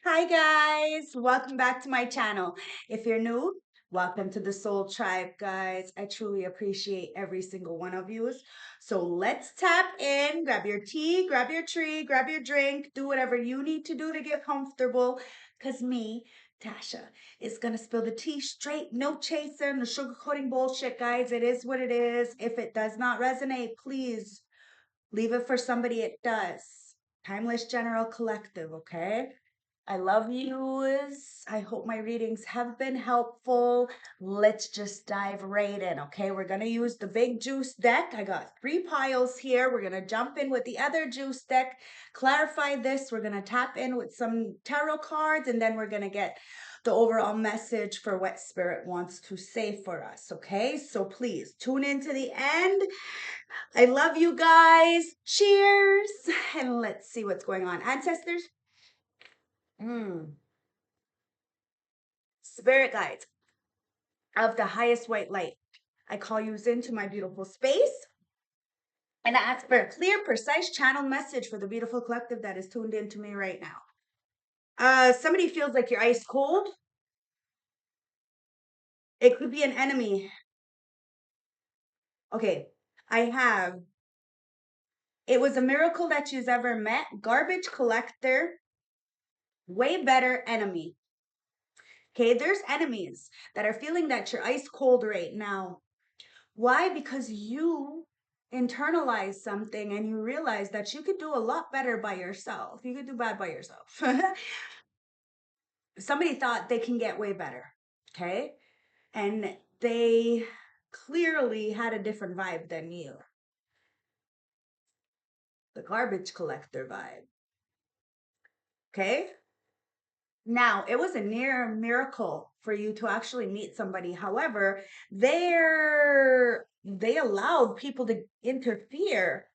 Hi guys, welcome back to my channel. If you're new, welcome to the Soul Tribe, guys. I truly appreciate every single one of you. So let's tap in, grab your tea, grab your tree, grab your drink, do whatever you need to do to get comfortable. Cause me, Tasha, is gonna spill the tea straight, no chasing, no sugarcoating bullshit, guys. It is what it is. If it does not resonate, please leave it for somebody it does. Timeless General Collective, okay? I love yous. I hope my readings have been helpful. Let's just dive right in, okay? We're going to use the big juice deck. I got 3 piles here. We're going to jump in with the other juice deck, clarify this. We're going to tap in with some tarot cards, and then we're going to get the overall message for what Spirit wants to say for us, okay? So please tune in to the end. I love you guys. Cheers. And let's see what's going on. Ancestors, spirit guides of the highest white light, I call you into my beautiful space and I ask for a clear, precise channel message for the beautiful collective that is tuned into me right now. Somebody feels like you're ice cold. It could be an enemy. Okay, I have. It was a miracle that you've ever met. Garbage collector, way better enemy. Okay, there's enemies that are feeling that you're ice cold right now. Why? Because you internalize something and you realize that you could do a lot better by yourself. You could do bad by yourself. Somebody thought they can get way better. Okay. And they clearly had a different vibe than you. The garbage collector vibe. Okay. Now, it was a near miracle for you to actually meet somebody. However, they allowed people to interfere.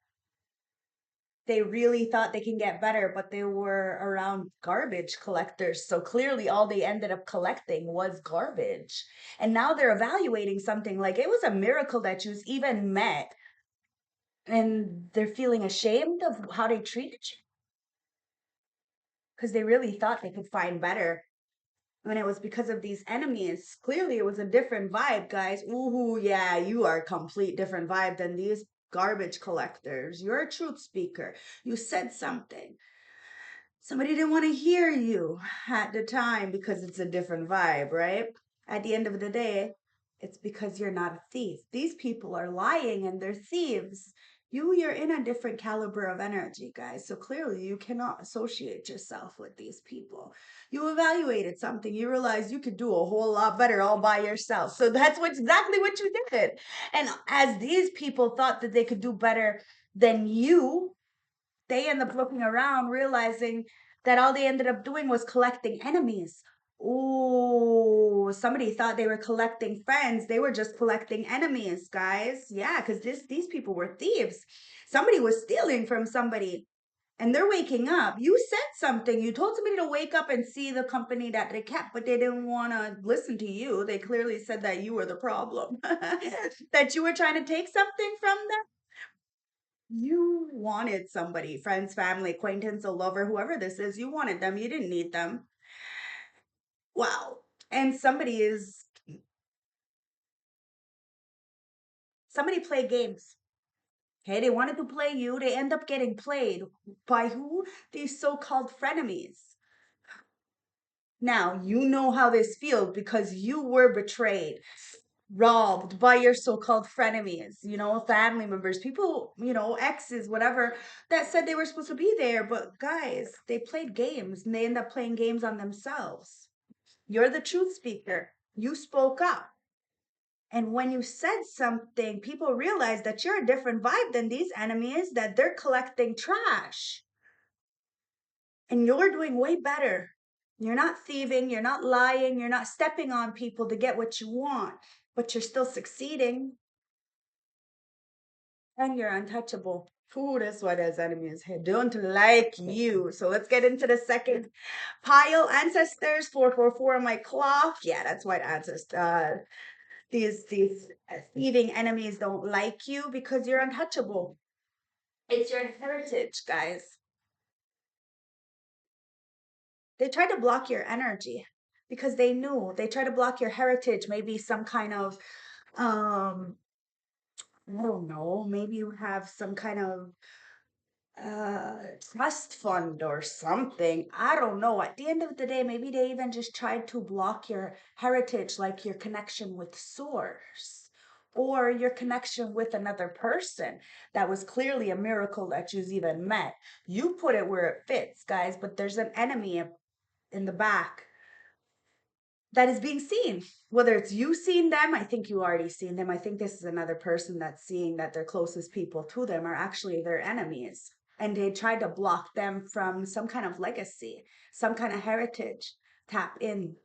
They really thought they can get better, but they were around garbage collectors. So clearly all they ended up collecting was garbage. And now they're evaluating something like it was a miracle that you even met. And they're feeling ashamed of how they treated you because they really thought they could find better. When it was because of these enemies. Clearly, it was a different vibe, guys. Ooh, yeah, you are a complete different vibe than these garbage collectors. You're a truth speaker. You said something. Somebody didn't want to hear you at the time because it's a different vibe, right? At the end of the day, it's because you're not a thief. These people are lying and they're thieves. You're in a different caliber of energy, guys. So clearly you cannot associate yourself with these people. You evaluated something, you realized you could do a whole lot better all by yourself. So that's exactly what you did. And as these people thought that they could do better than you, they end up looking around, realizing that all they ended up doing was collecting enemies. Ooh, somebody thought they were collecting friends. They were just collecting enemies, guys. Yeah, because these people were thieves. Somebody was stealing from somebody and they're waking up. You said something. You told somebody to wake up and see the company that they kept, but they didn't want to listen to you. They clearly said that you were the problem, that you were trying to take something from them. You wanted somebody, friends, family, acquaintance, a lover, whoever this is, you wanted them. You didn't need them. Wow. And somebody played games. Okay, they wanted to play you. They end up getting played by who? These so-called frenemies. Now, you know how this feels because you were betrayed, robbed by your so-called frenemies, family members, people, exes, whatever, that said they were supposed to be there. But guys, they played games and they end up playing games on themselves. You're the truth speaker. You spoke up. And when you said something, people realize that you're a different vibe than these enemies, that they're collecting trash. And you're doing way better. You're not thieving, you're not lying, you're not stepping on people to get what you want, but you're still succeeding and you're untouchable. Ooh, that's why there's enemies here. Don't like you. So let's get into the second pile. Ancestors, 444 on my clock. Yeah, that's why ancestors. These thieving enemies don't like you because you're untouchable. It's your heritage, guys. They try to block your energy because they knew. They try to block your heritage, maybe some kind of um I don't know, maybe you have some kind of uh trust fund or something. I don't know. At the end of the day, maybe they even just tried to block your heritage, like your connection with source or your connection with another person. That was clearly a miracle that you've even met. You put it where it fits, guys, but there's an enemy in the back that is being seen. Whether it's you seeing them, I think you already seen them. I think this is another person that's seeing that their closest people to them are actually their enemies. And they tried to block them from some kind of legacy, some kind of heritage. Tap in.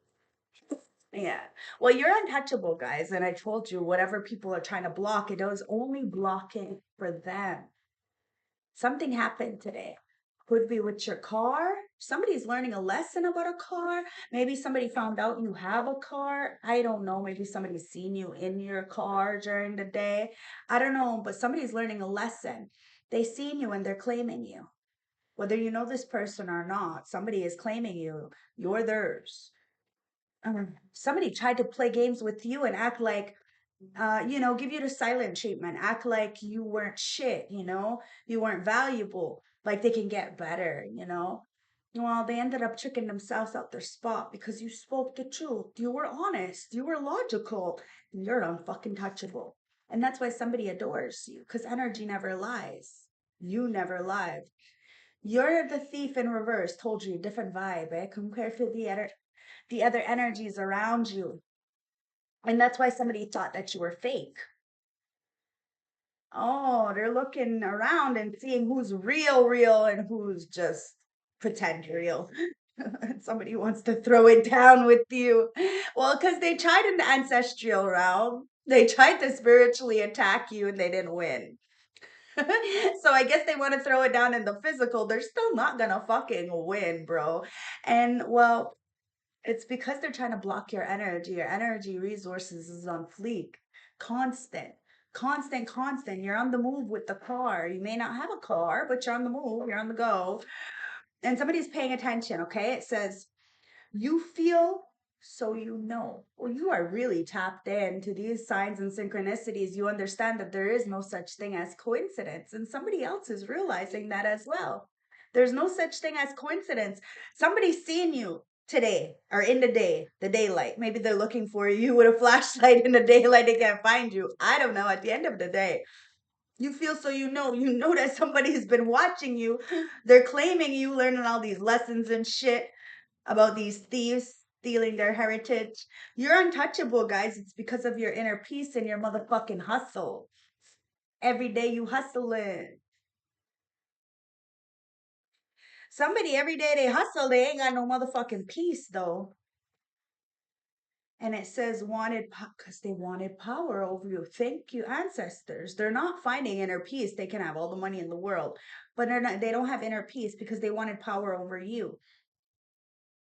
Yeah. Well, you're untouchable, guys. And I told you, whatever people are trying to block, it was only blocking for them. Something happened today. Could be with your car. Somebody's learning a lesson about a car. Maybe somebody found out you have a car. I don't know. Maybe somebody's seen you in your car during the day. I don't know, but somebody's learning a lesson. They seen you and they're claiming you. Whether you know this person or not, somebody is claiming you. You're theirs. Somebody tried to play games with you and act like give you the silent treatment, act like you weren't shit, you weren't valuable, like they can get better. Well, they ended up tricking themselves out their spot because you spoke the truth. You were honest. You were logical. And you're unfucking touchable. And that's why somebody adores you because energy never lies. You never lied. You're the thief in reverse. Told you, different vibe, compared to the other energies around you. And that's why somebody thought that you were fake. Oh, they're looking around and seeing who's real, and who's just pretend real. And somebody wants to throw it down with you. Well, because they tried in the ancestral realm, they tried to spiritually attack you and they didn't win. So I guess they want to throw it down in the physical. They're still not gonna fucking win, bro. And well, it's because they're trying to block your energy. Your energy resources is on fleek, constant, constant, constant. You're on the move with the car. You may not have a car, but you're on the move, you're on the go. And somebody's paying attention, okay? It says, you feel so you know. Well, you are really tapped into these signs and synchronicities. You understand that there is no such thing as coincidence, and somebody else is realizing that as well. There's no such thing as coincidence. Somebody's seeing you today or in the daylight. Maybe they're looking for you with a flashlight in the daylight. They can't find you. I don't know. At the end of the day, you feel so you know that somebody's been watching you. They're claiming you, learning all these lessons and shit about these thieves stealing their heritage. You're untouchable, guys. It's because of your inner peace and your motherfucking hustle. Every day you hustling. Somebody every day they hustle, they ain't got no motherfucking peace though. And it says wanted because they wanted power over you. Thank you, ancestors. They're not finding inner peace. They can have all the money in the world, but they don't have inner peace because they wanted power over you.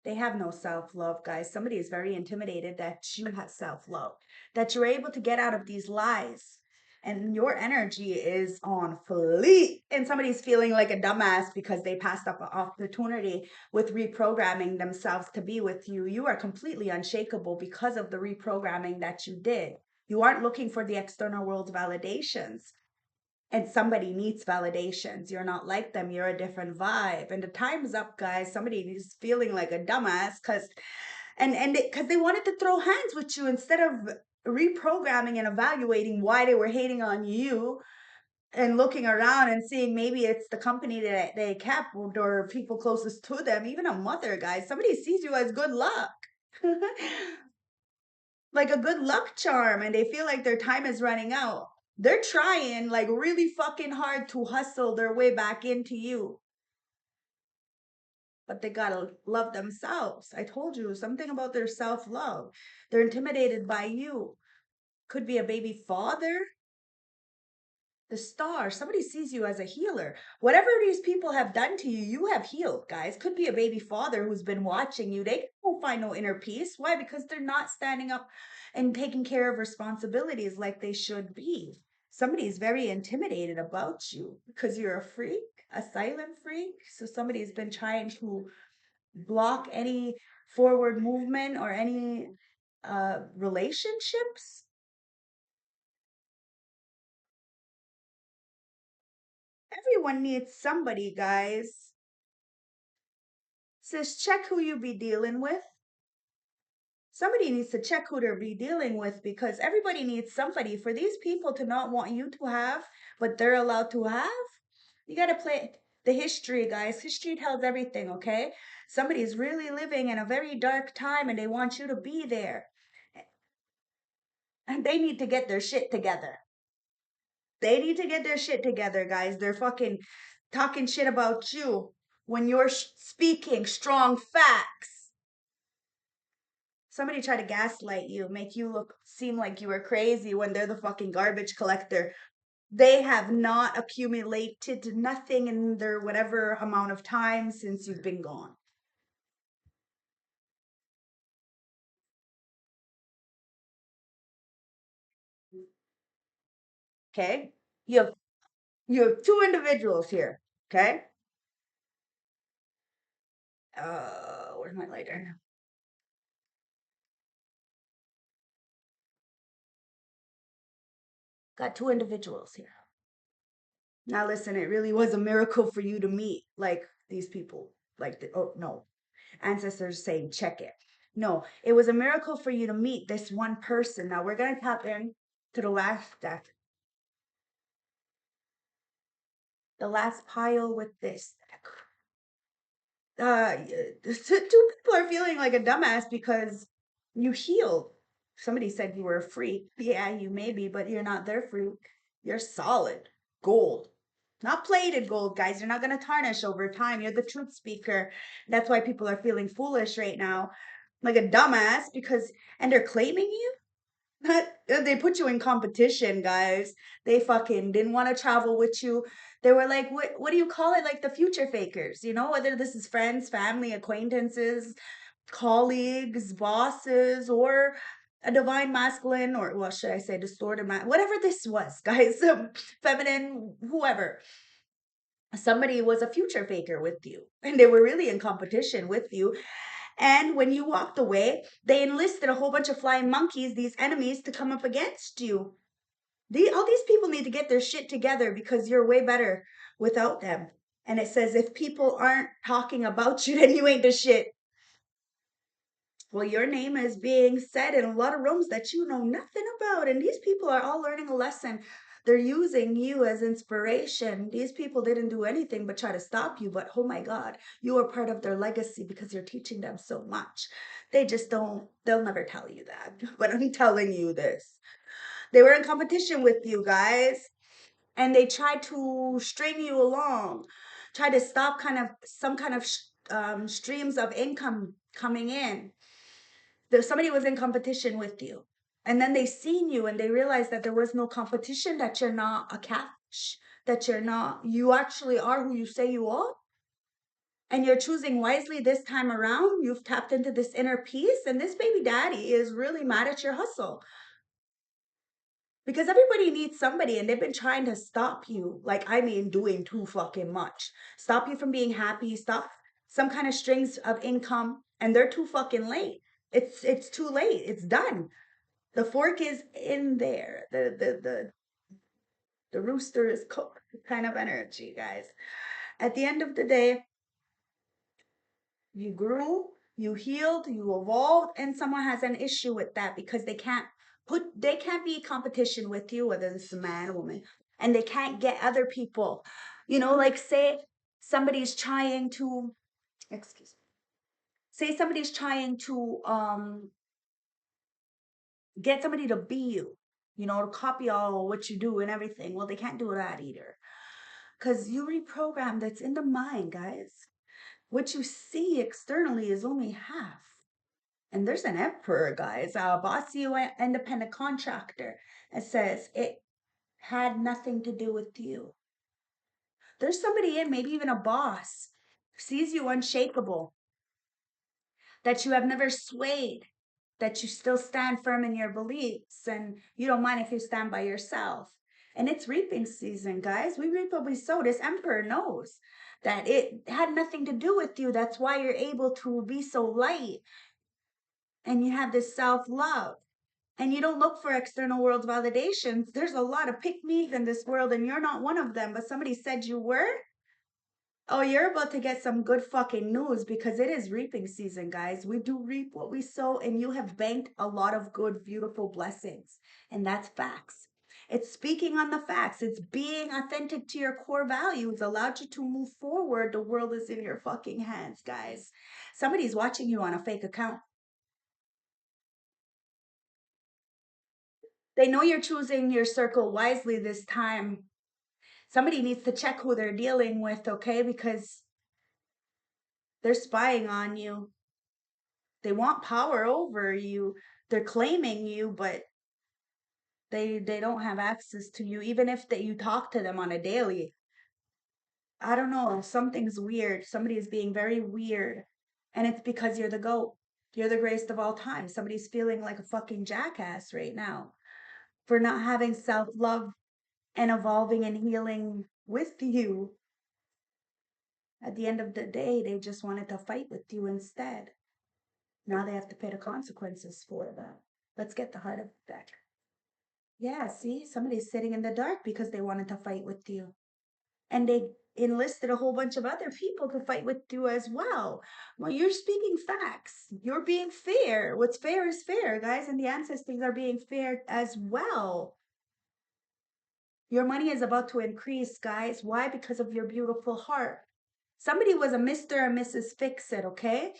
They have no self love, guys. Somebody is very intimidated that you have self love, that you're able to get out of these lies. And your energy is on fleek. And somebody's feeling like a dumbass because they passed up an opportunity with reprogramming themselves to be with you. You are completely unshakable because of the reprogramming that you did. You aren't looking for the external world's validations, and somebody needs validations. You're not like them. You're a different vibe. And the time's up, guys. Somebody is feeling like a dumbass because they wanted to throw hands with you instead of reprogramming and evaluating why they were hating on you and looking around and seeing maybe it's the company that they kept or people closest to them, even a mother, guys. Somebody sees you as good luck. Like a good luck charm, and they feel like their time is running out. They're trying like really fucking hard to hustle their way back into you, but they gotta love themselves. I told you something about their self-love. They're intimidated by you. Could be a baby father, the star. Somebody sees you as a healer. Whatever these people have done to you, you have healed, guys. Could be a baby father who's been watching you. They won't find no inner peace. Why? Because they're not standing up and taking care of responsibilities like they should be. Somebody is very intimidated about you because you're a freak, a silent freak. So somebody's been trying to block any forward movement or any relationships. Everyone needs somebody, guys. Says check who you be dealing with. Somebody needs to check who they're be dealing with because everybody needs somebody. For these people to not want you to have, but they're allowed to have, you got to play the history, guys. History tells everything, okay? Somebody's really living in a very dark time and they want you to be there. And they need to get their shit together. They need to get their shit together, guys. They're fucking talking shit about you when you're speaking strong facts. Somebody try to gaslight you, make you look seem like you were crazy when they're the fucking garbage collector. They have not accumulated nothing in their whatever amount of time since you've been gone. Okay? You have you have two individuals here. Okay? Where's my lighter? Got two individuals here. Now listen, it really was a miracle for you to meet like these people. Oh no, ancestors saying check it. No, it was a miracle for you to meet this one person. Now we're gonna tap in to the last pile with this. Two people are feeling like a dumbass because you healed. Somebody said you were a freak. Yeah, you may be, but you're not their freak. You're solid gold, not plated gold, guys. You're not gonna tarnish over time. You're the truth speaker. That's why people are feeling foolish right now, like a dumbass and they're claiming you. They put you in competition, guys. They fucking didn't want to travel with you. They were like, what do you call it? Like the future fakers, whether this is friends, family, acquaintances, colleagues, bosses, or a divine masculine, or what should I say, distorted whatever this was, guys, feminine, whoever. Somebody was a future faker with you, and they were really in competition with you. And when you walked away, they enlisted a whole bunch of flying monkeys, these enemies, to come up against you. All these people need to get their shit together because you're way better without them. And it says if people aren't talking about you, then you ain't the shit. Well, your name is being said in a lot of rooms that you know nothing about. And these people are all learning a lesson. They're using you as inspiration. These people didn't do anything but try to stop you. But oh my God, you are part of their legacy because you're teaching them so much. They just don't, they'll never tell you that. But I'm telling you this. They were in competition with you guys and they tried to string you along, try to stop some kind of streams of income coming in. Somebody was in competition with you, and then they seen you and they realized that there was no competition, that you're not a catch, that you actually are who you say you are, and you're choosing wisely this time around. You've tapped into this inner peace, and this baby daddy is really mad at your hustle because everybody needs somebody and they've been trying to stop you, like, I mean, doing too fucking much, stop you from being happy, stop some kind of strings of income, and they're too fucking late. It's too late. It's done. The fork is in there. The rooster is cooked kind of energy, guys. At the end of the day, you grew, you healed, you evolved, and someone has an issue with that because they can't be competition with you, whether this is a man or woman, and they can't get other people. Like say somebody's trying to excuse me, say somebody's trying to get somebody to be you, to copy all what you do and everything. Well, they can't do that either. Because you reprogram that's in the mind, guys. What you see externally is only half. And there's an emperor, guys, a bossy independent contractor. It says it had nothing to do with you. There's somebody in, maybe even a boss, sees you unshakable, that you have never swayed, that you still stand firm in your beliefs, and you don't mind if you stand by yourself. And it's reaping season, guys. We reap what we sow. This emperor knows that it had nothing to do with you. That's why you're able to be so light and you have this self-love. And you don't look for external world validations. There's a lot of pick-me's in this world, and you're not one of them, but somebody said you were. Oh, you're about to get some good fucking news because it is reaping season, guys. We do reap what we sow, and you have banked a lot of good, beautiful blessings. And that's facts. It's speaking on the facts. It's being authentic to your core values, allowed you to move forward. The world is in your fucking hands, guys. Somebody's watching you on a fake account. They know you're choosing your circle wisely this time. Somebody needs to check who they're dealing with, okay? Because they're spying on you. They want power over you. They're claiming you, but they don't have access to you, even if that you talk to them on a daily. I don't know. Something's weird. Somebody is being very weird. And it's because you're the GOAT. You're the greatest of all time. Somebody's feeling like a fucking jackass right now for not having self-love and evolving and healing with you. At the end of the day, they just wanted to fight with you instead. Now they have to pay the consequences for that. Let's get the heart of the deck. Yeah, see, somebody's sitting in the dark because they wanted to fight with you. And they enlisted a whole bunch of other people to fight with you as well. Well, you're speaking facts. You're being fair. What's fair is fair, guys, and the ancestors are being fair as well. Your money is about to increase, guys. Why? Because of your beautiful heart. Somebody was a Mr. or Mrs. Fix It, okay?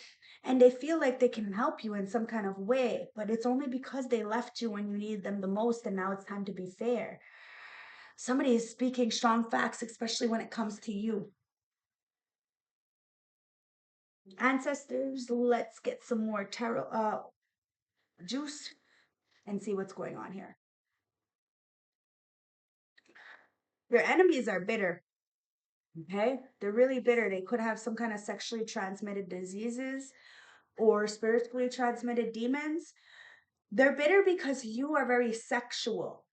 And they feel like they can help you in some kind of way, but it's only because they left you when you needed them the most, and now it's time to be fair. Somebody is speaking strong facts, especially when it comes to you. Ancestors, let's get some more tarot juice and see what's going on here. Your enemies are bitter. Okay, they're really bitter. They could have some kind of sexually transmitted diseases or spiritually transmitted demons. They're bitter because you are very sexual,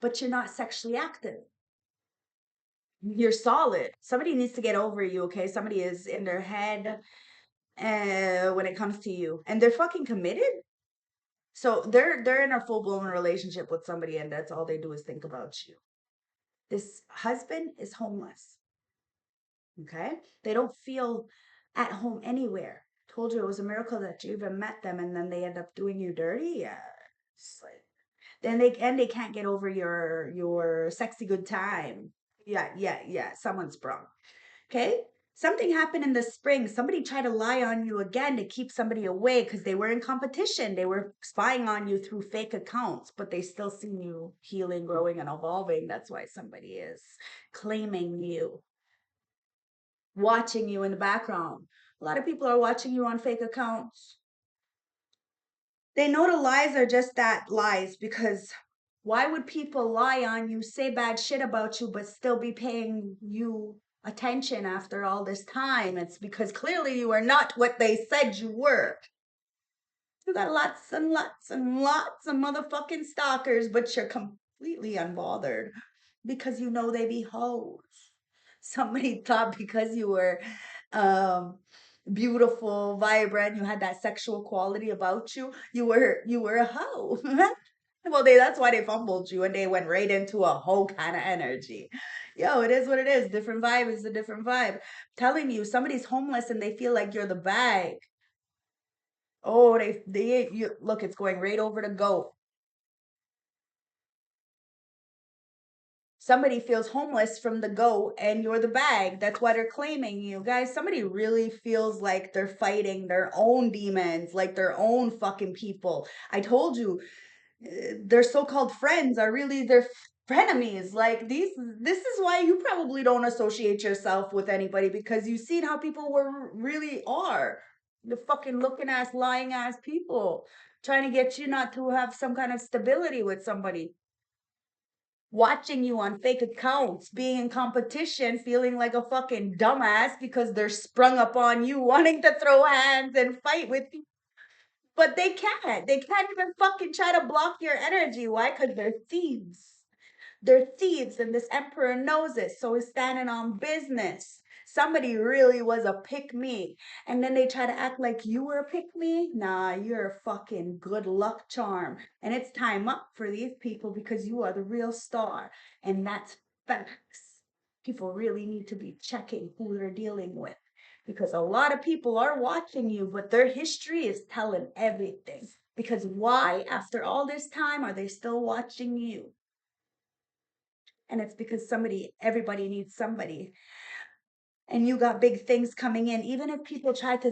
but you're not sexually active. You're solid. Somebody needs to get over you, okay? Somebody is in their head when it comes to you, and they're fucking committed. So they're in a full-blown relationship with somebody, and that's all they do is think about you. This husband is homeless. Okay? They don't feel at home anywhere. Told you it was a miracle that you even met them, and then they end up doing you dirty. Yeah. It's like then they can't get over your sexy good time. Yeah. Someone's sprung. Okay? Something happened in the spring. Somebody tried to lie on you again to keep somebody away because they were in competition. They were spying on you through fake accounts, but they still seen you healing, growing, and evolving. That's why somebody is claiming you, watching you in the background. A lot of people are watching you on fake accounts. They know the lies are just that, lies, because why would people lie on you, say bad shit about you, but still be paying you attention after all this time? It's because clearly you are not what they said you were. You got lots and lots and lots of motherfucking stalkers, but you're completely unbothered because you know they be hoes. Somebody thought because you were um beautiful, vibrant, you had that sexual quality about you, you were a hoe. Well, that's why they fumbled you and they went right into a hoe kind of energy. Yo, it is what it is. Different vibe is a different vibe. Telling you, somebody's homeless and they feel like you're the bag. Oh, you look, it's going right over the goat. Somebody feels homeless from the goat and you're the bag. That's why they're claiming you. Guys, somebody really feels like they're fighting their own demons, like their own fucking people. I told you, their so-called friends are really their frenemies. Like this is why you probably don't associate yourself with anybody, because you've seen how people really are. The fucking looking ass, lying ass people trying to get you not to have some kind of stability with somebody, watching you on fake accounts, being in competition, feeling like a fucking dumbass because they're sprung up on you, wanting to throw hands and fight with you. But they can't. They can't even fucking try to block your energy. Why? Because they're thieves. They're thieves, and this emperor knows it. So he's standing on business. somebody really was a pick me and then they try to act like you were a pick me, nah, you're a fucking good luck charm. And it's time up for these people because you are the real star. And that's facts. People really need to be checking who they're dealing with because a lot of people are watching you, but their history is telling everything. Because why, after all this time, are they still watching you? And it's because everybody needs somebody. And you got big things coming in. Even if people try to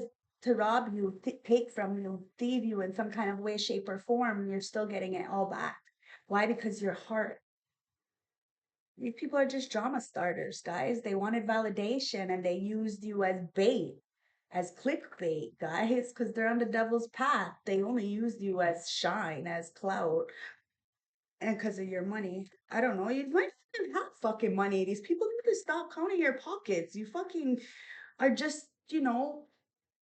rob you, take from you, thieve you in some kind of way, shape, or form, you're still getting it all back. Why? Because your heart. These people are just drama starters, guys. They wanted validation and they used you as bait, as clickbait, guys, because they're on the devil's path. They only used you as shine, as clout, and because of your money. I don't know. You might even have fucking money. These people need to stop counting your pockets. You fucking are just,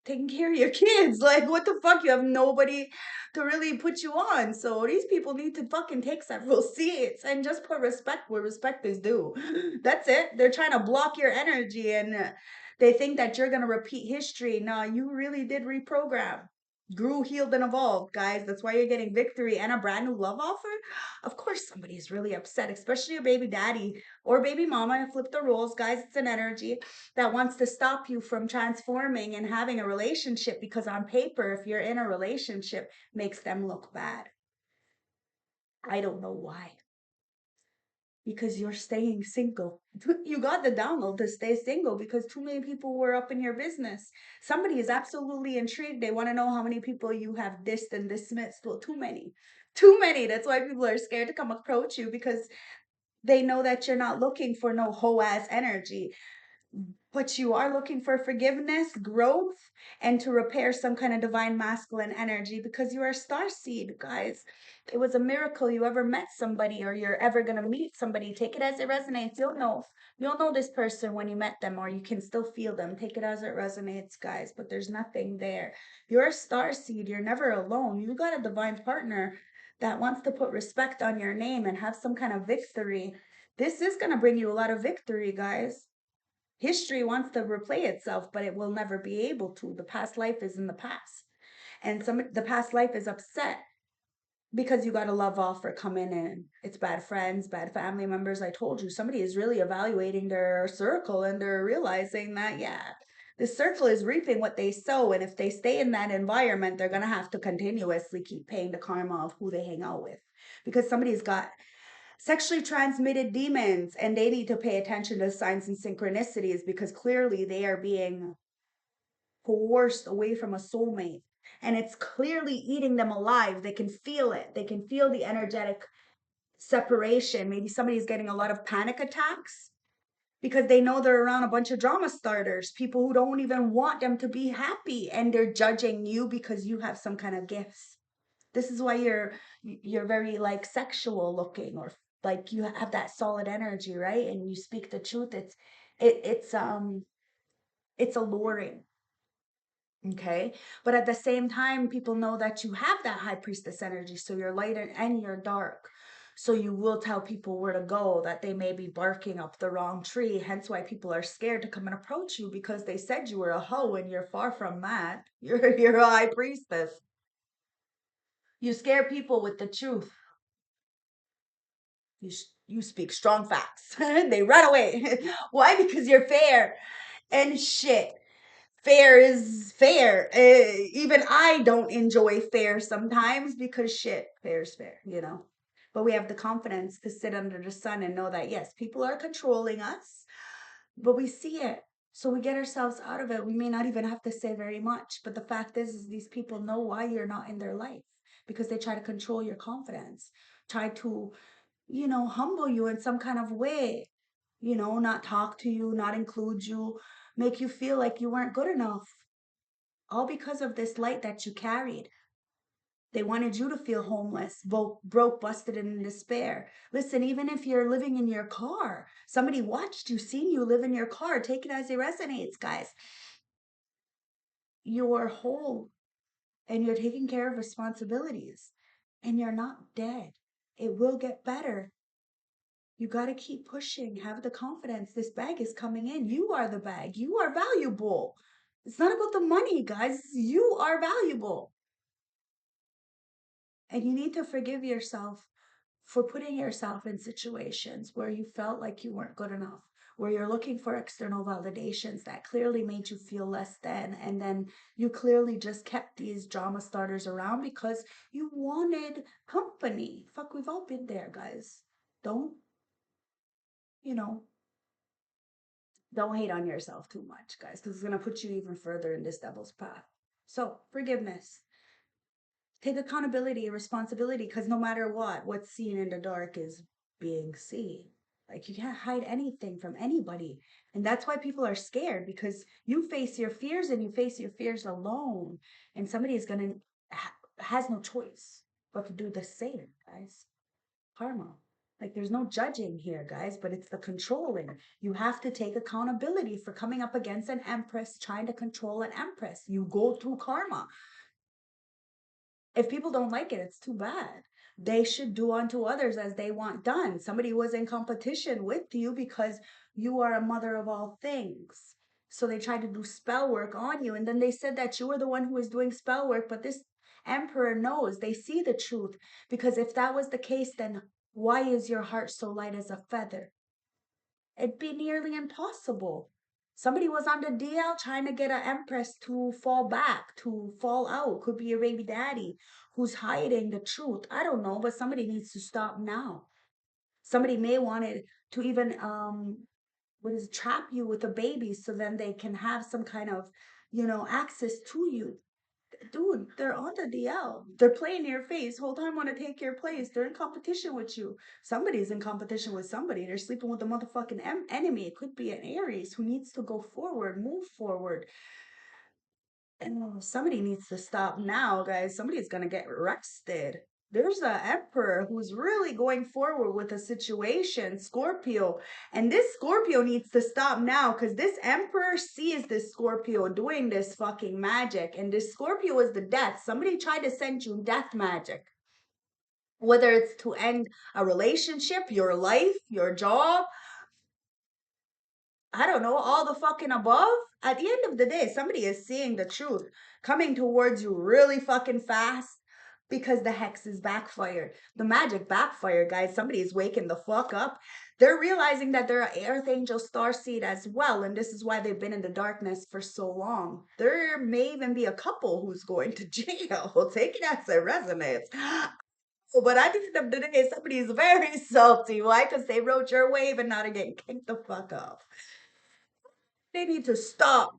taking care of your kids. Like, what the fuck? You have nobody to really put you on. So these people need to fucking take several seats and just put respect where respect is due. That's it. They're trying to block your energy and they think that you're going to repeat history. No, you really did reprogram. Grew, healed, and evolved, guys. That's why you're getting victory and a brand new love offer. Of course, somebody's really upset, especially a baby daddy or baby mama. Flip the roles, guys. It's an energy that wants to stop you from transforming and having a relationship because on paper, if you're in a relationship, makes them look bad. I don't know why. Because you're staying single. You got the download to stay single because too many people were up in your business. Somebody is absolutely intrigued. They want to know how many people you have dissed and dismissed. Well, too many. Too many. That's why people are scared to come approach you because they know that you're not looking for no hoe ass energy. But you are looking for forgiveness, growth, and to repair some kind of divine masculine energy because you are a star seed, guys. It was a miracle you ever met somebody or you're ever going to meet somebody. Take it as it resonates. You'll know. You'll know this person when you met them or you can still feel them. Take it as it resonates, guys. But there's nothing there. You're a star seed. You're never alone. You got a divine partner that wants to put respect on your name and have some kind of victory. This is going to bring you a lot of victory, guys. History wants to replay itself, but it will never be able to. The past life is in the past. And the past life is upset because you got a love offer coming in. It's bad friends, bad family members. I told you, somebody is really evaluating their circle and they're realizing that, yeah, this circle is reaping what they sow. And if they stay in that environment, they're going to have to continuously keep paying the karma of who they hang out with because somebody's got sexually transmitted demons and they need to pay attention to signs and synchronicities because clearly they are being coerced away from a soulmate and it's clearly eating them alive. They can feel it. They can feel the energetic separation. Maybe somebody's getting a lot of panic attacks because they know they're around a bunch of drama starters, people who don't even want them to be happy and they're judging you because you have some kind of gifts. This is why you're very like sexual looking or like you have that solid energy, right? And you speak the truth. It's alluring. Okay. But at the same time, people know that you have that high priestess energy. So you're light and you're dark. So you will tell people where to go, that they may be barking up the wrong tree. Hence why people are scared to come and approach you because they said you were a hoe and you're far from that. You're a high priestess. You scare people with the truth. You speak strong facts. They run away. Why? Because you're fair and shit. Fair is fair. Even I don't enjoy fair sometimes because shit, fair is fair. But we have the confidence to sit under the sun and know that yes, people are controlling us, but we see it. So we get ourselves out of it. We may not even have to say very much, but the fact is these people know why you're not in their life because they try to control your confidence, try to humble you in some kind of way, not talk to you, not include you, make you feel like you weren't good enough, all because of this light that you carried. They wanted you to feel homeless, broke, busted, and in despair. Listen, even if you're living in your car, somebody watched you, seen you live in your car, take it as it resonates, guys. You're whole and you're taking care of responsibilities and you're not dead. It will get better. You got to keep pushing. Have the confidence. This bag is coming in. You are the bag. You are valuable. It's not about the money, guys. You are valuable. And you need to forgive yourself for putting yourself in situations where you felt like you weren't good enough, where you're looking for external validations that clearly made you feel less than. And then you clearly just kept these drama starters around because you wanted company. Fuck, we've all been there, guys. Don't, you know, don't hate on yourself too much, guys, because it's going to put you even further in this devil's path. So, forgiveness. Take accountability and responsibility, because no matter what, what's seen in the dark is being seen. Like, you can't hide anything from anybody. And that's why people are scared, because you face your fears and you face your fears alone. And somebody is going to, has no choice but to do the same, guys. Karma. Like, there's no judging here, guys, but it's the controlling. You have to take accountability for coming up against an empress trying to control an empress. You go through karma. If people don't like it, it's too bad. They should do unto others as they want done. Somebody was in competition with you because you are a mother of all things. So they tried to do spell work on you. And then they said that you were the one who was doing spell work. But this emperor knows, they see the truth. Because if that was the case, then why is your heart so light as a feather? It'd be nearly impossible. Somebody was on the DL trying to get an empress to fall back, to fall out. Could be your baby daddy who's hiding the truth. I don't know, but somebody needs to stop now. Somebody may want it to even what is trap you with a baby so then they can have some kind of, access to you. Dude, they're on the DL. They're playing in your face. Whole time want to take your place. They're in competition with you. Somebody's in competition with somebody. They're sleeping with the motherfucking enemy. It could be an Aries who needs to go forward, move forward. And somebody needs to stop now, guys. Somebody's gonna get arrested. There's an emperor who's really going forward with a situation, Scorpio. And this Scorpio needs to stop now because this emperor sees this Scorpio doing this fucking magic. And this Scorpio is the death. Somebody tried to send you death magic. Whether it's to end a relationship, your life, your job, I don't know, all the fucking above. At the end of the day, somebody is seeing the truth coming towards you really fucking fast because the hex is backfired. The magic backfired, guys. Somebody is waking the fuck up. They're realizing that they're an earth angel star seed as well. And this is why they've been in the darkness for so long. There may even be a couple who's going to jail. Take it as it resonates. But at the end of the day, somebody is very salty. Why? Because they rode your wave and now they're getting kicked the fuck off. They need to stop.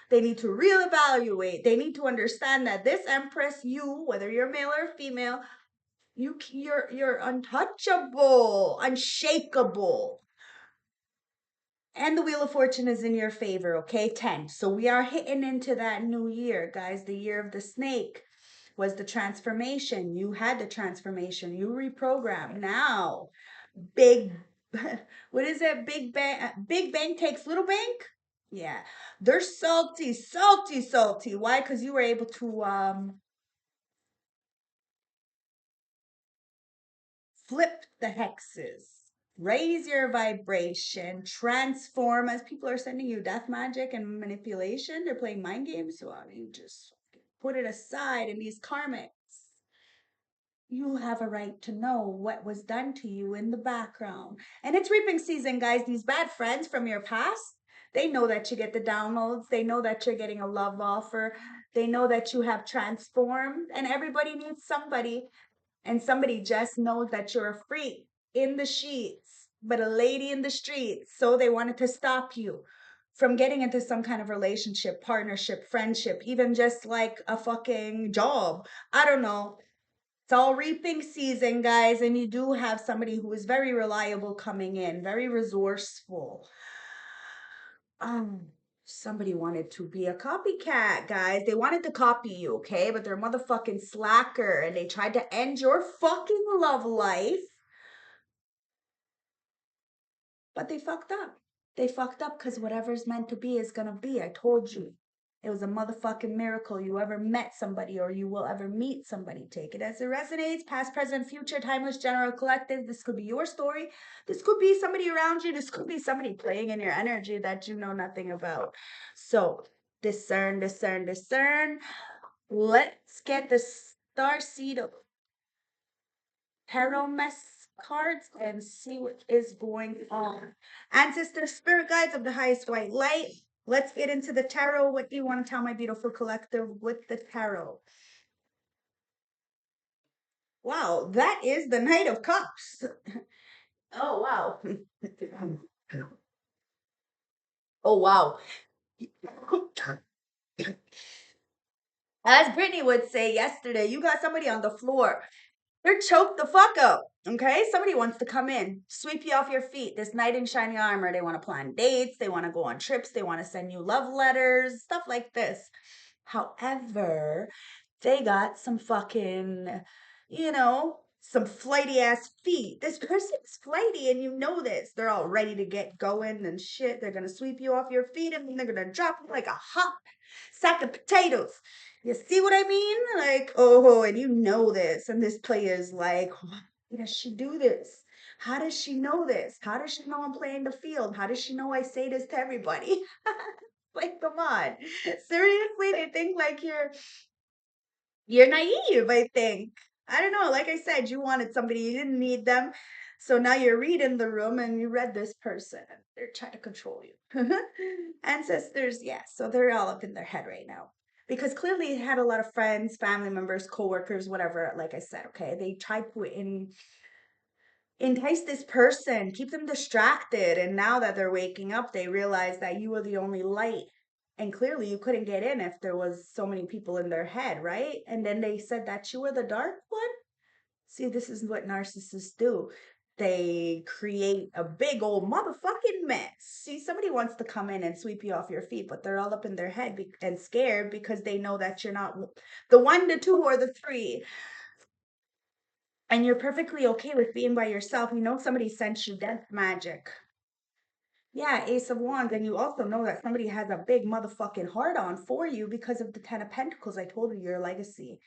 They need to reevaluate. They need to understand that this empress, you, whether you're male or female, you're untouchable, unshakable. And the Wheel of Fortune is in your favor, okay? 10. So we are hitting into that new year, guys. The year of the snake was the transformation. You had the transformation. You reprogrammed. Now, big, what is it? Big Bang takes Little Bank? Yeah, they're salty, salty, salty. Why? Because you were able to flip the hexes, raise your vibration, transform. As people are sending you death magic and manipulation, they're playing mind games. So you just put it aside. And these karmics, you have a right to know what was done to you in the background. And it's reaping season, guys. These bad friends from your past, they know that you get the downloads. They know that you're getting a love offer. They know that you have transformed, and everybody needs somebody. And somebody just knows that you're a freak in the sheets, but a lady in the streets. So they wanted to stop you from getting into some kind of relationship, partnership, friendship, even just like a fucking job. I don't know. It's all reaping season, guys, and you do have somebody who is very reliable coming in, very resourceful. Um, Somebody wanted to be a copycat, guys. They wanted to copy you, okay? But they're a motherfucking slacker, and they tried to end your fucking love life, but they fucked up. They fucked up because whatever's meant to be is gonna be. I told you. It was a motherfucking miracle you ever met somebody or you will ever meet somebody. Take it as it resonates. Past, present, future, timeless, general, collective. This could be your story. This could be somebody around you. This could be somebody playing in your energy that you know nothing about. So discern, discern, discern. Let's get the starseed tarot mess cards and see what is going on. Ancestors, spirit guides of the highest white light. Let's get into the tarot. What do you want to tell my beautiful collective with the tarot? Wow, that is the Knight of Cups. Oh, wow. Oh, wow. As Brittany would say yesterday, you got somebody on the floor. They're choked the fuck up. Okay, somebody wants to come in, sweep you off your feet. This knight in shining armor. They want to plan dates. They want to go on trips. They want to send you love letters, stuff like this. However, they got some fucking, some flighty ass feet. This person's flighty, and you know this. They're all ready to get going and shit. They're gonna sweep you off your feet, and then they're gonna drop you like a hot sack of potatoes. You see what I mean? Like, oh, and you know this. And this player's like, why does she do this? How does she know this? How does she know I'm playing the field? How does she know I say this to everybody? Like, come on. Seriously, they think like you're naive, I think. I don't know. Like I said, you wanted somebody, you didn't need them. So now you're reading the room and you read this person. They're trying to control you. Ancestors, yes. So they're all up in their head right now. Because clearly they had a lot of friends, family members, coworkers, whatever. Like I said, okay, they tried to entice this person, keep them distracted. And now that they're waking up, they realize that you were the only light. And clearly you couldn't get in if there was so many people in their head, right? And then they said that you were the dark one. See, this is what narcissists do. They create a big old motherfucking mess. See, somebody wants to come in and sweep you off your feet, but they're all up in their head and scared because they know that you're not the one, the two, or the three. And you're perfectly okay with being by yourself. You know somebody sent you death magic. Yeah, Ace of Wands. And you also know that somebody has a big motherfucking heart on for you because of the Ten of Pentacles. I told you your legacy.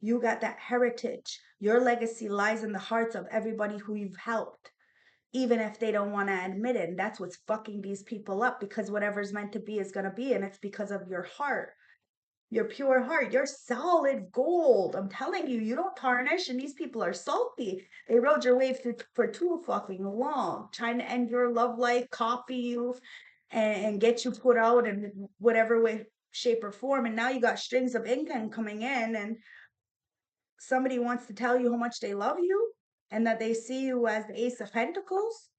You got that heritage. Your legacy lies in the hearts of everybody who you've helped, even if they don't want to admit it. And that's what's fucking these people up because whatever's meant to be is going to be. And it's because of your heart. Your pure heart, you're solid gold. I'm telling you, you don't tarnish, and these people are salty. They rode your wave for too fucking long, trying to end your love life, copy you, and get you put out in whatever way, shape, or form. And now you got strings of income coming in, and somebody wants to tell you how much they love you and that they see you as the Ace of Pentacles,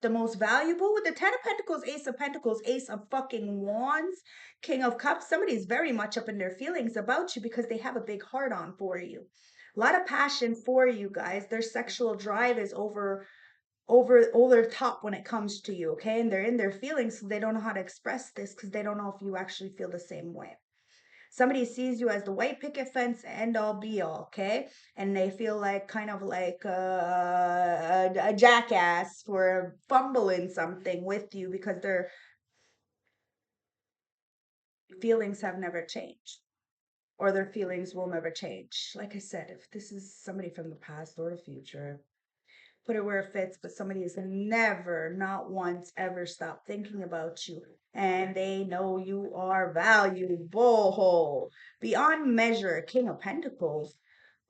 the most valuable with the Ten of Pentacles, Ace of Pentacles, Ace of fucking Wands, King of Cups. Somebody's very much up in their feelings about you because they have a big heart on for you. A lot of passion for you guys. Their sexual drive is over top when it comes to you, okay? And they're in their feelings, so they don't know how to express this because they don't know if you actually feel the same way. Somebody sees you as the white picket fence end all be all, okay? And they feel like kind of like a jackass for fumbling something with you because their feelings have never changed or their feelings will never change. Like I said, if this is somebody from the past or the future, put it where it fits, but somebody has never, not once, ever stopped thinking about you. And they know you are valuable beyond measure. King of Pentacles.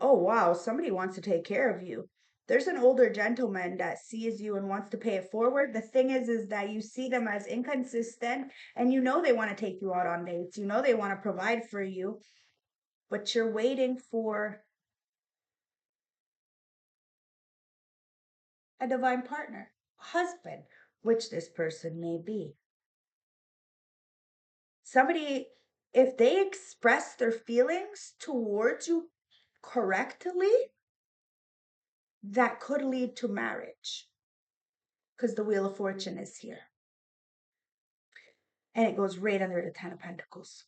Oh, wow. Somebody wants to take care of you. There's an older gentleman that sees you and wants to pay it forward. The thing is that you see them as inconsistent and you know they want to take you out on dates. You know they want to provide for you, but you're waiting for a divine partner, husband, which this person may be. Somebody, if they express their feelings towards you correctly, that could lead to marriage because the Wheel of Fortune is here. And it goes right under the Ten of Pentacles.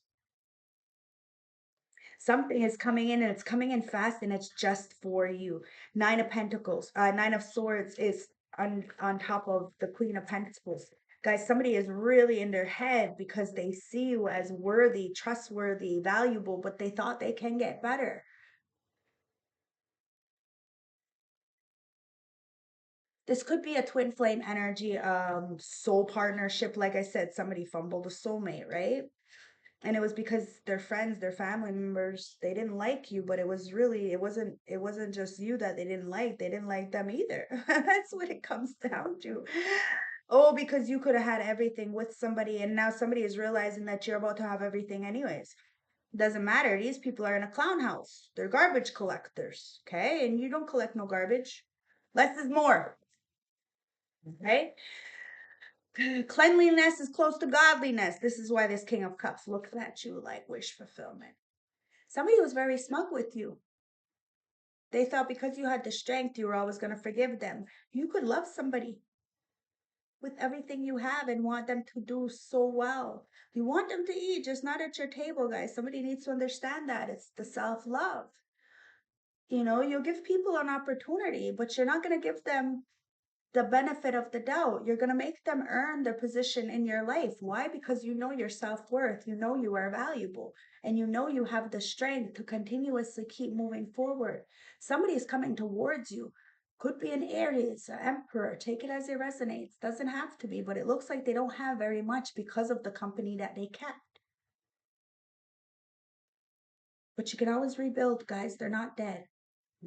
Something is coming in and it's coming in fast and it's just for you. Nine of Pentacles, Nine of Swords is on top of the Queen of Pentacles. Guys, somebody is really in their head because they see you as worthy, trustworthy, valuable, but they thought they can get better. This could be a twin flame energy, soul partnership. Like I said, somebody fumbled a soulmate, right? And it was because their friends, their family members, they didn't like you, but it was really, it wasn't just you that they didn't like them either. That's what it comes down to. Oh, because you could have had everything with somebody, and now somebody is realizing that you're about to have everything anyways. Doesn't matter. These people are in a clown house. They're garbage collectors, okay? And you don't collect no garbage. Less is more, okay? Cleanliness is close to godliness. This is why this King of Cups looks at you like wish fulfillment. Somebody was very smug with you. They thought because you had the strength, you were always going to forgive them. You could love somebody with everything you have and want them to do so well. You want them to eat, just not at your table, guys. Somebody needs to understand that. It's the self love. You'll give people an opportunity, but you're not going to give them the benefit of the doubt. You're going to make them earn their position in your life. Why? Because you know your self worth. You know you are valuable, and you know you have the strength to continuously keep moving forward. Somebody is coming towards you. Could be an Aries, an Emperor. Take it as it resonates. Doesn't have to be, but it looks like they don't have very much because of the company that they kept. But you can always rebuild, guys. They're not dead.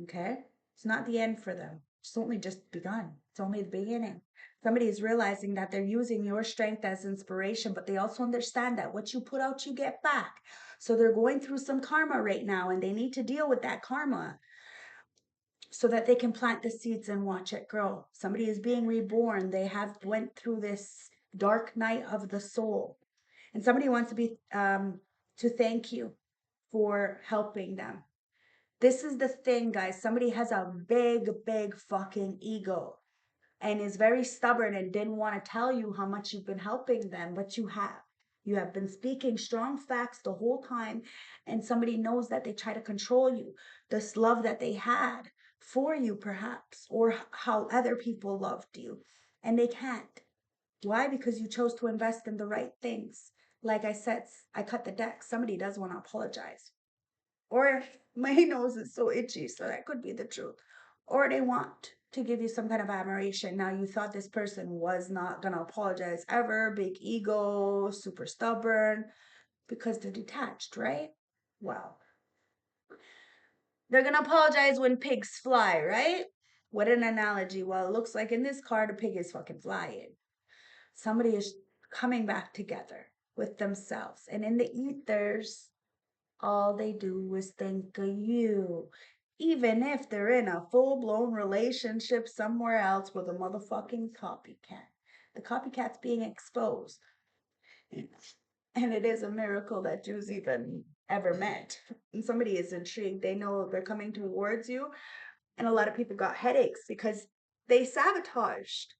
Okay? It's not the end for them. It's only just begun. It's only the beginning. Somebody is realizing that they're using your strength as inspiration, but they also understand that what you put out, you get back. So they're going through some karma right now, and they need to deal with that karma so that they can plant the seeds and watch it grow. Somebody is being reborn. They have went through this dark night of the soul, and somebody wants to thank you for helping them. This is the thing, guys. Somebody has a big, big fucking ego and is very stubborn and didn't want to tell you how much you've been helping them, but you have. You have been speaking strong facts the whole time, and somebody knows that they try to control you. This love that they had for you, perhaps, or how other people loved you, and they can't. Why? Because you chose to invest in the right things. Like I said, I cut the deck. Somebody does want to apologize. Or my nose is so itchy, so that could be the truth. Or they want to give you some kind of admiration. Now, you thought this person was not going to apologize ever, big ego, super stubborn, because they're detached, right? Well, they're going to apologize when pigs fly, right? What an analogy. Well, it looks like in this card, a pig is fucking flying. Somebody is coming back together with themselves. And in the ethers, all they do is think of you. Even if they're in a full-blown relationship somewhere else with a motherfucking copycat. The copycat's being exposed. And it is a miracle that Jews even ever met. And somebody is intrigued. They know they're coming towards you. And a lot of people got headaches because they sabotaged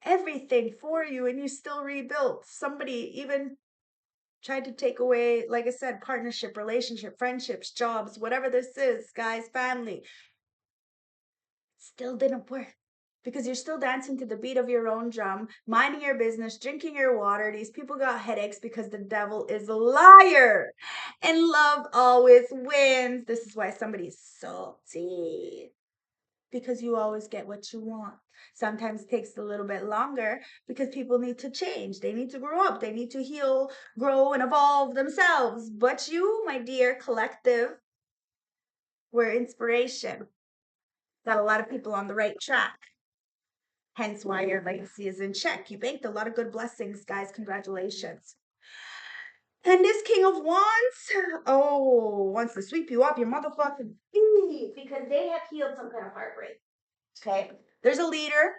everything for you and you still rebuilt. Somebody even tried to take away, like I said, partnership, relationship, friendships, jobs, whatever this is, guys, family. Still didn't work because you're still dancing to the beat of your own drum, minding your business, drinking your water. These people got headaches because the devil is a liar and love always wins. This is why somebody's salty, because you always get what you want. Sometimes it takes a little bit longer because people need to change. They need to grow up. They need to heal, grow, and evolve themselves. But you, my dear collective, were inspiration. Got a lot of people on the right track. Hence why your legacy is in check. You banked a lot of good blessings, guys. Congratulations. And this King of Wands, oh, wants to sweep you off your motherfucking feet because they have healed some kind of heartbreak. Okay. There's a leader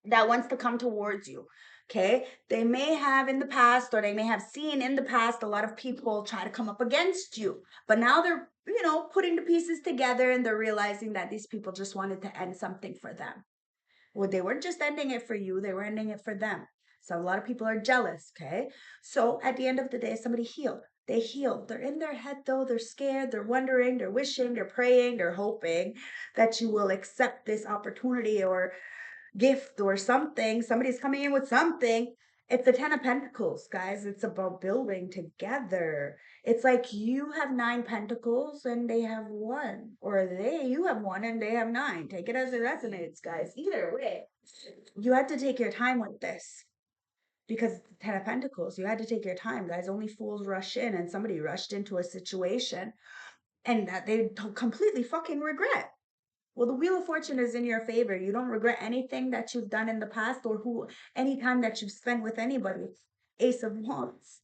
that wants to come towards you. Okay. They may have in the past, or they may have seen in the past, a lot of people try to come up against you. But now they're, putting the pieces together and they're realizing that these people just wanted to end something for them. Well, they weren't just ending it for you, they were ending it for them. So a lot of people are jealous. Okay. So at the end of the day, somebody healed. They healed. They're in their head though. They're scared. They're wondering. They're wishing. They're praying. They're hoping that you will accept this opportunity or gift or something. Somebody's coming in with something. It's the 10 of Pentacles, guys. It's about building together. It's like you have 9 pentacles and they have 1, or you have 1 and they have 9. Take it as it resonates, guys. Either way, you had to take your time with this because it's the 10 of Pentacles. You had to take your time, guys. Only fools rush in, and somebody rushed into a situation and that they completely fucking regret. Well, the Wheel of Fortune is in your favor. You don't regret anything that you've done in the past or any time that you've spent with anybody. Ace of Wands.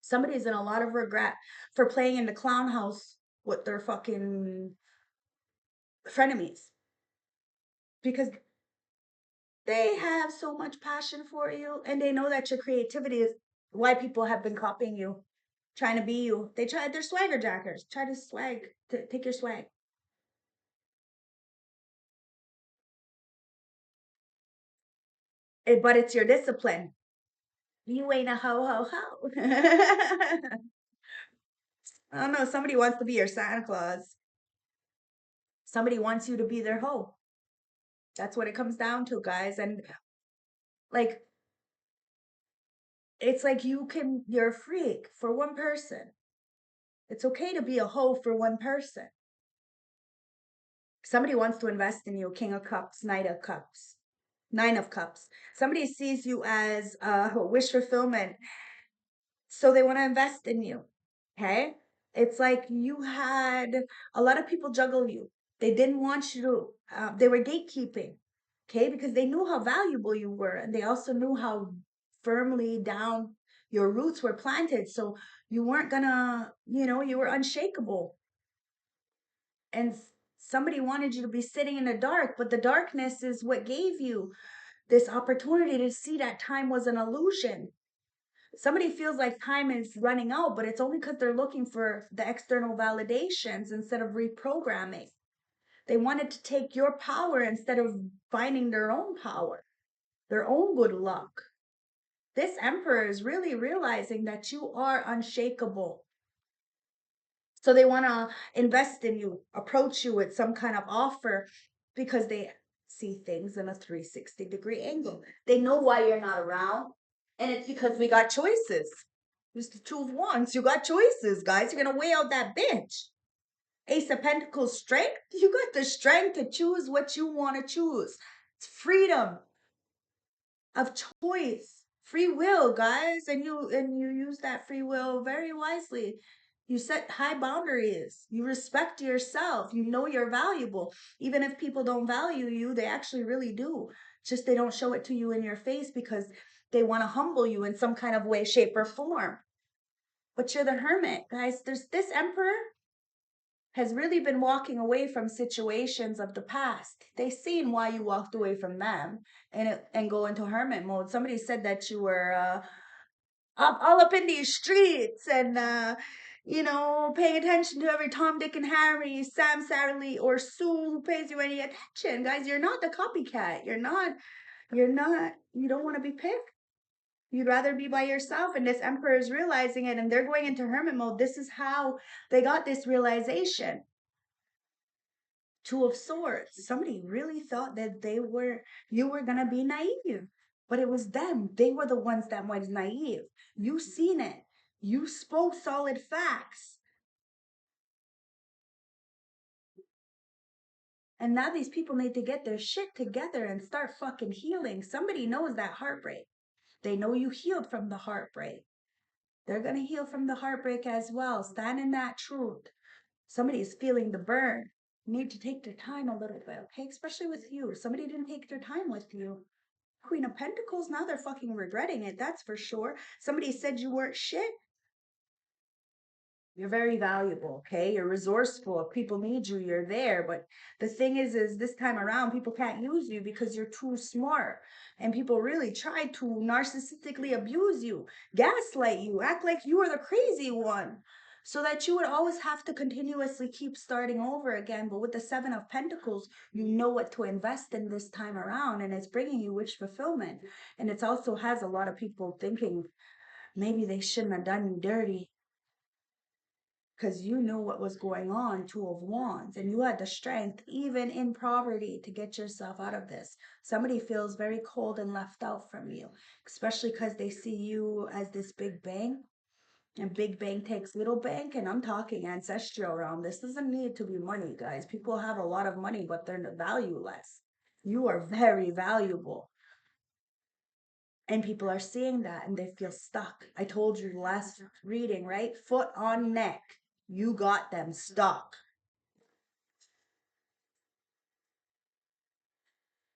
Somebody's in a lot of regret for playing in the clown house with their fucking frenemies because they have so much passion for you and they know that your creativity is why people have been copying you, trying to be you. They're swagger jackers. Try to take your swag. But it's your discipline. You ain't a ho. I don't know. Somebody wants to be your Santa Claus. Somebody wants you to be their hoe. That's what it comes down to, guys. And like, it's like you're a freak for one person. It's okay to be a hoe for one person. Somebody wants to invest in you. King of Cups, Knight of Cups, Nine of Cups. Somebody sees you as a wish fulfillment. So they want to invest in you. Okay. It's like you had a lot of people juggle you. They didn't want you to, they were gatekeeping. Okay. Because they knew how valuable you were. And they also knew how firmly down your roots were planted. So you weren't gonna, you were unshakable. And somebody wanted you to be sitting in the dark, but the darkness is what gave you this opportunity to see that time was an illusion. Somebody feels like time is running out, but it's only because they're looking for the external validations instead of reprogramming. They wanted to take your power instead of finding their own power, their own good luck. This emperor is really realizing that you are unshakable. So they want to invest in you, approach you with some kind of offer because they see things in a 360-degree angle. They know why you're not around. And it's because we got choices. It's the 2 of Wands. You got choices, guys. You're going to weigh out that bitch. Ace of Pentacles strength. You got the strength to choose what you want to choose. It's freedom of choice, free will, guys, and you use that free will very wisely. You set high boundaries. You respect yourself. You know you're valuable. Even if people don't value you, they actually really do. Just they don't show it to you in your face because they want to humble you in some kind of way, shape, or form. But you're the Hermit, guys. There's this emperor has really been walking away from situations of the past. They seen why you walked away from them and go into hermit mode. Somebody said that you were all up in these streets and paying attention to every Tom, Dick, and Harry, Sam, Sally, or Sue who pays you any attention. Guys, you're not the copycat. You don't want to be picked. You'd rather be by yourself, and this emperor is realizing it, and they're going into hermit mode. This is how they got this realization. 2 of Swords. Somebody really thought that you were gonna be naive, but it was them. They were the ones that was naive. You seen it. You spoke solid facts, and now these people need to get their shit together and start fucking healing. Somebody knows that heartbreak. They know you healed from the heartbreak. They're gonna heal from the heartbreak as well. Stand in that truth. Somebody is feeling the burn. Need to take their time a little bit, okay? Especially with you. Somebody didn't take their time with you. Queen of Pentacles, now they're fucking regretting it, that's for sure. Somebody said you weren't shit. You're very valuable, okay? You're resourceful. If people need you, you're there. But the thing is this time around, people can't use you because you're too smart. And people really try to narcissistically abuse you, gaslight you, act like you are the crazy one. So that you would always have to continuously keep starting over again. But with the 7 of Pentacles, you know what to invest in this time around. And it's bringing you wish fulfillment. And it also has a lot of people thinking maybe they shouldn't have done you dirty. because you knew what was going on, Two of Wands, and you had the strength, even in poverty, to get yourself out of this. Somebody feels very cold and left out from you, especially because they see you as this big bang. And big bang takes little bank, and I'm talking ancestral realm. This doesn't need to be money, guys. People have a lot of money, but they're valueless. You are very valuable. And people are seeing that and they feel stuck. I told you last reading, right? Foot on neck. You got them stuck.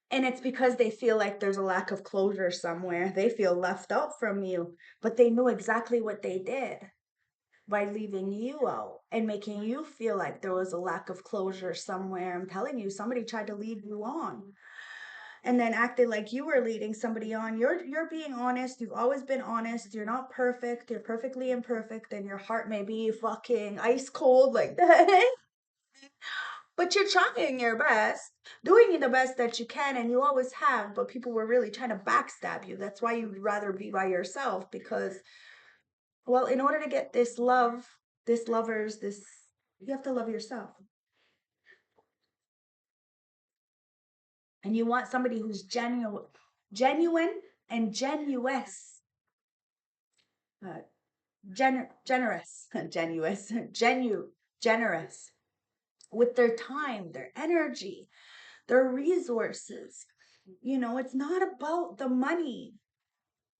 And it's because they feel like there's a lack of closure somewhere. They feel left out from you, but they knew exactly what they did by leaving you out and making you feel like there was a lack of closure somewhere. I'm telling you, somebody tried to lead you on and then acted like you were leading somebody on. You're being honest. You've always been honest. You're not perfect. You're perfectly imperfect, and your heart may be fucking ice cold like that. But you're trying your best, doing the best that you can, and you always have. But people were really trying to backstab you. That's why you'd rather be by yourself because, well, in order to get this love, this lovers, this, you have to love yourself. And you want somebody who's genuine and genuous. Uh, generous, genuous, generous with their time, their energy, their resources. You know, it's not about the money,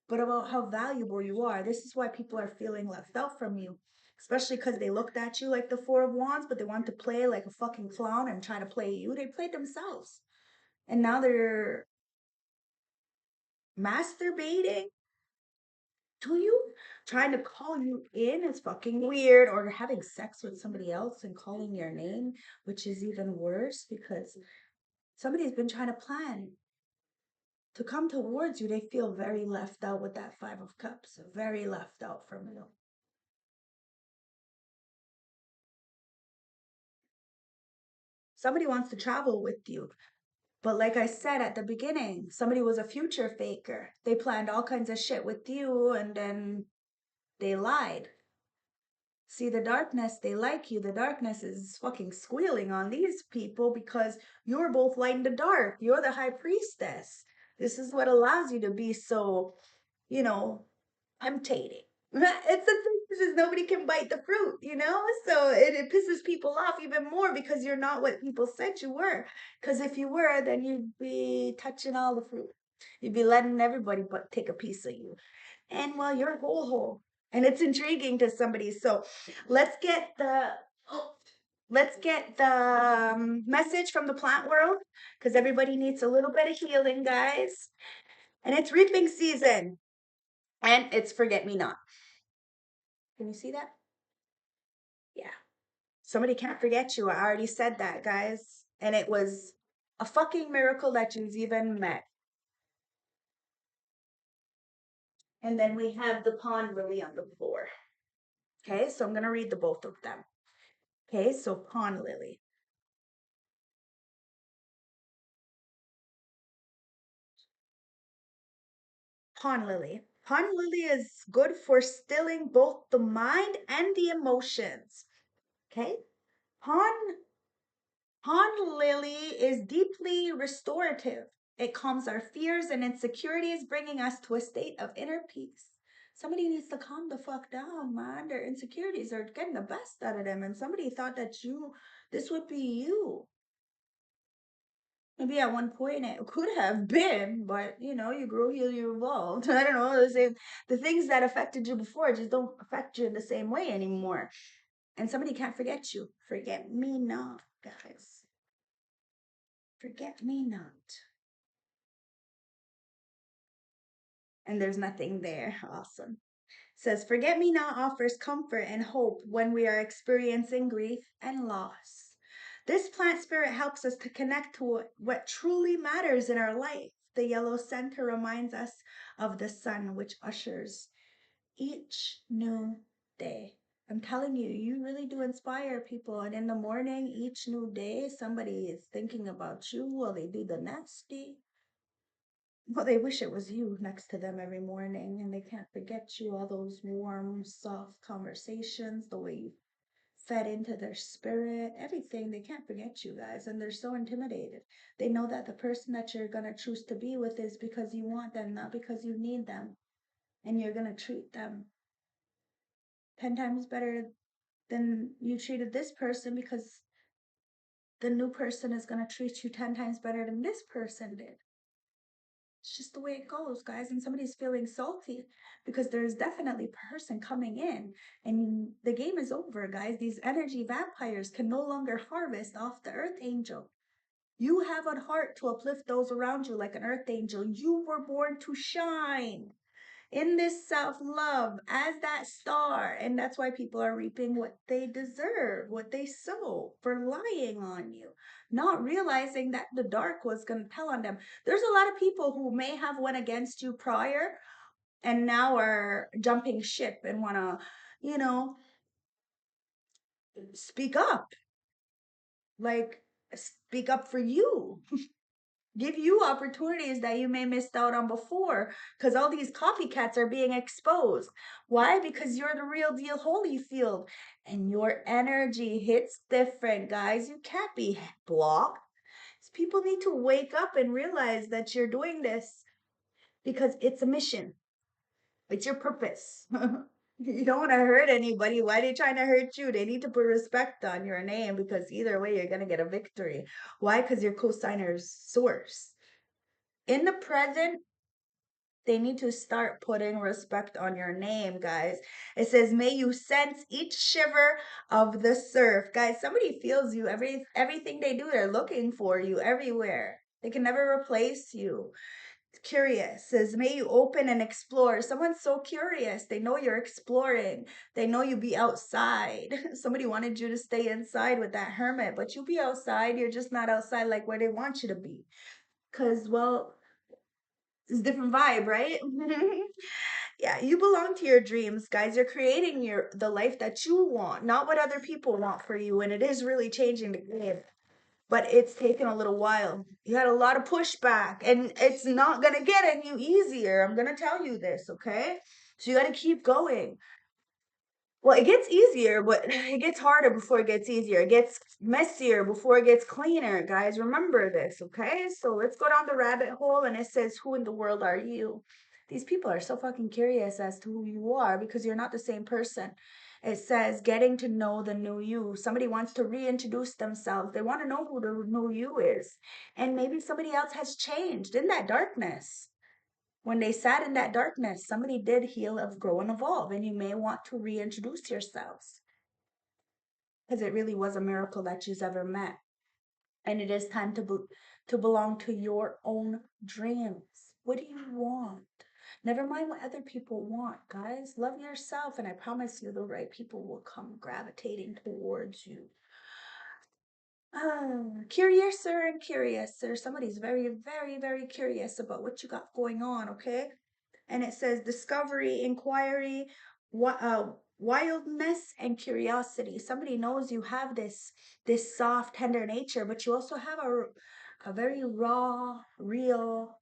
but about how valuable you are. This is why people are feeling left out from you, especially because they looked at you like the Four of Wands, but they want to play like a fucking clown and try to play you. They played themselves. And now they're masturbating to you, trying to call you in is fucking weird, or having sex with somebody else and calling your name, which is even worse because somebody's been trying to plan to come towards you. They feel very left out with that Five of Cups, very left out from you. Somebody wants to travel with you. But like I said at the beginning, somebody was a future faker. They planned all kinds of shit with you and then they lied. See, the darkness, they like you. The darkness is fucking squealing on these people because you're both light in the dark. You're the high priestess. This is what allows you to be so, you know, temptating. It's a thing because nobody can bite the fruit, you know? So it pisses people off even more because you're not what people said you were. Because if you were, then you'd be touching all the fruit. You'd be letting everybody but take a piece of you. And well, you're whole. And it's intriguing to somebody. So let's get the message from the plant world because everybody needs a little bit of healing, guys. And it's reaping season. And it's forget me not. Can you see that? Yeah. Somebody can't forget you. I already said that, guys. And it was a fucking miracle that you've even met. And then we have the pond lily on the floor. Okay, so I'm going to read the both of them. Okay, so pond lily. Pond lily. Pond lily is good for stilling both the mind and the emotions. Okay, pond Pond lily is deeply restorative. It calms our fears and insecurities, bringing us to a state of inner peace. Somebody needs to calm the fuck down, man. Their insecurities are getting the best out of them, and somebody thought that this would be you. Maybe at one point it could have been, but you know, you grow, heal, you evolved. I don't know. The things that affected you before just don't affect you in the same way anymore. And somebody can't forget you. Forget me not, guys. Forget me not. And there's nothing there. Awesome. Says, forget me not offers comfort and hope when we are experiencing grief and loss. This plant spirit helps us to connect to what truly matters in our life. The yellow center reminds us of the sun, which ushers each new day. I'm telling you, you really do inspire people. And in the morning, each new day, somebody is thinking about you while they do the nasty. Well, they wish it was you next to them every morning, and they can't forget you, all those warm, soft conversations, the way you fed into their spirit, everything. They can't forget you guys, and they're so intimidated. They know that the person that you're going to choose to be with is because you want them, not because you need them. And you're going to treat them 10 times better than you treated this person, because the new person is going to treat you 10 times better than this person did. It's just the way it goes, guys. And somebody's feeling salty because there's definitely a person coming in, and the game is over, guys. These energy vampires can no longer harvest off the earth angel. You have a heart to uplift those around you like an earth angel. You were born to shine in this self-love as that star, and that's why people are reaping what they deserve, what they sow, for lying on you, not realizing that the dark was going to tell on them. There's a lot of people who may have went against you prior and now are jumping ship and want to, you know, speak up, like speak up for you. Give you opportunities that you may missed out on before, because all these copycats are being exposed. Why? Because you're the real deal Holyfield, and your energy hits different, guys. You can't be blocked. People need to wake up and realize that you're doing this because it's a mission. It's your purpose. You don't want to hurt anybody. Why are they trying to hurt you? They need to put respect on your name, because either way, you're going to get a victory. Why? Because your co-signer's source. In the present, they need to start putting respect on your name, guys. It says, may you sense each shiver of the surf. Guys, somebody feels you. Everything they do, they're looking for you everywhere. They can never replace you. Curious says, may you open and explore. Someone's so curious. They know you're exploring. They know you be outside. Somebody wanted you to stay inside with that hermit, but you be outside. You're just not outside like where they want you to be. Because, well, it's a different vibe, right? Yeah, you belong to your dreams, guys. You're creating the life that you want, not what other people want for you. And it is really changing the game, but it's taken a little while. You had a lot of pushback, and it's not gonna get any easier. I'm gonna tell you this, okay? So you got to keep going. Well, it gets easier, but it gets harder before it gets easier. It gets messier before it gets cleaner, guys. Remember this, okay? So let's go down the rabbit hole, and it says, who in the world are you? These people are so fucking curious as to who you are, because you're not the same person. It says, getting to know the new you. Somebody wants to reintroduce themselves. They want to know who the new you is. And maybe somebody else has changed in that darkness. When they sat in that darkness, somebody did heal, of grow and evolve, and you may want to reintroduce yourselves, because it really was a miracle that you've ever met. And it is time to belong to your own dreams. What do you want? Never mind what other people want, guys. Love yourself, and I promise you the right people will come gravitating towards you. Curiouser and curiouser. Somebody's very, very, very curious about what you got going on, okay? And it says discovery, inquiry, wildness, and curiosity. Somebody knows you have this soft, tender nature, but you also have a very raw, real,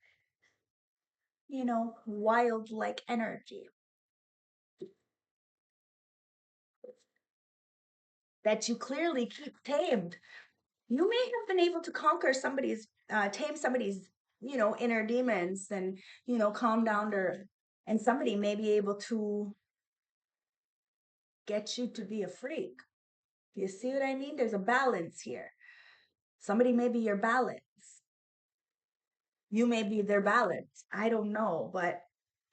wild-like energy that you clearly keep tamed. You may have been able to conquer tame somebody's, inner demons, and, calm down and somebody may be able to get you to be a freak. You see what I mean? There's a balance here. Somebody may be your balance. You may be their balance. I don't know, but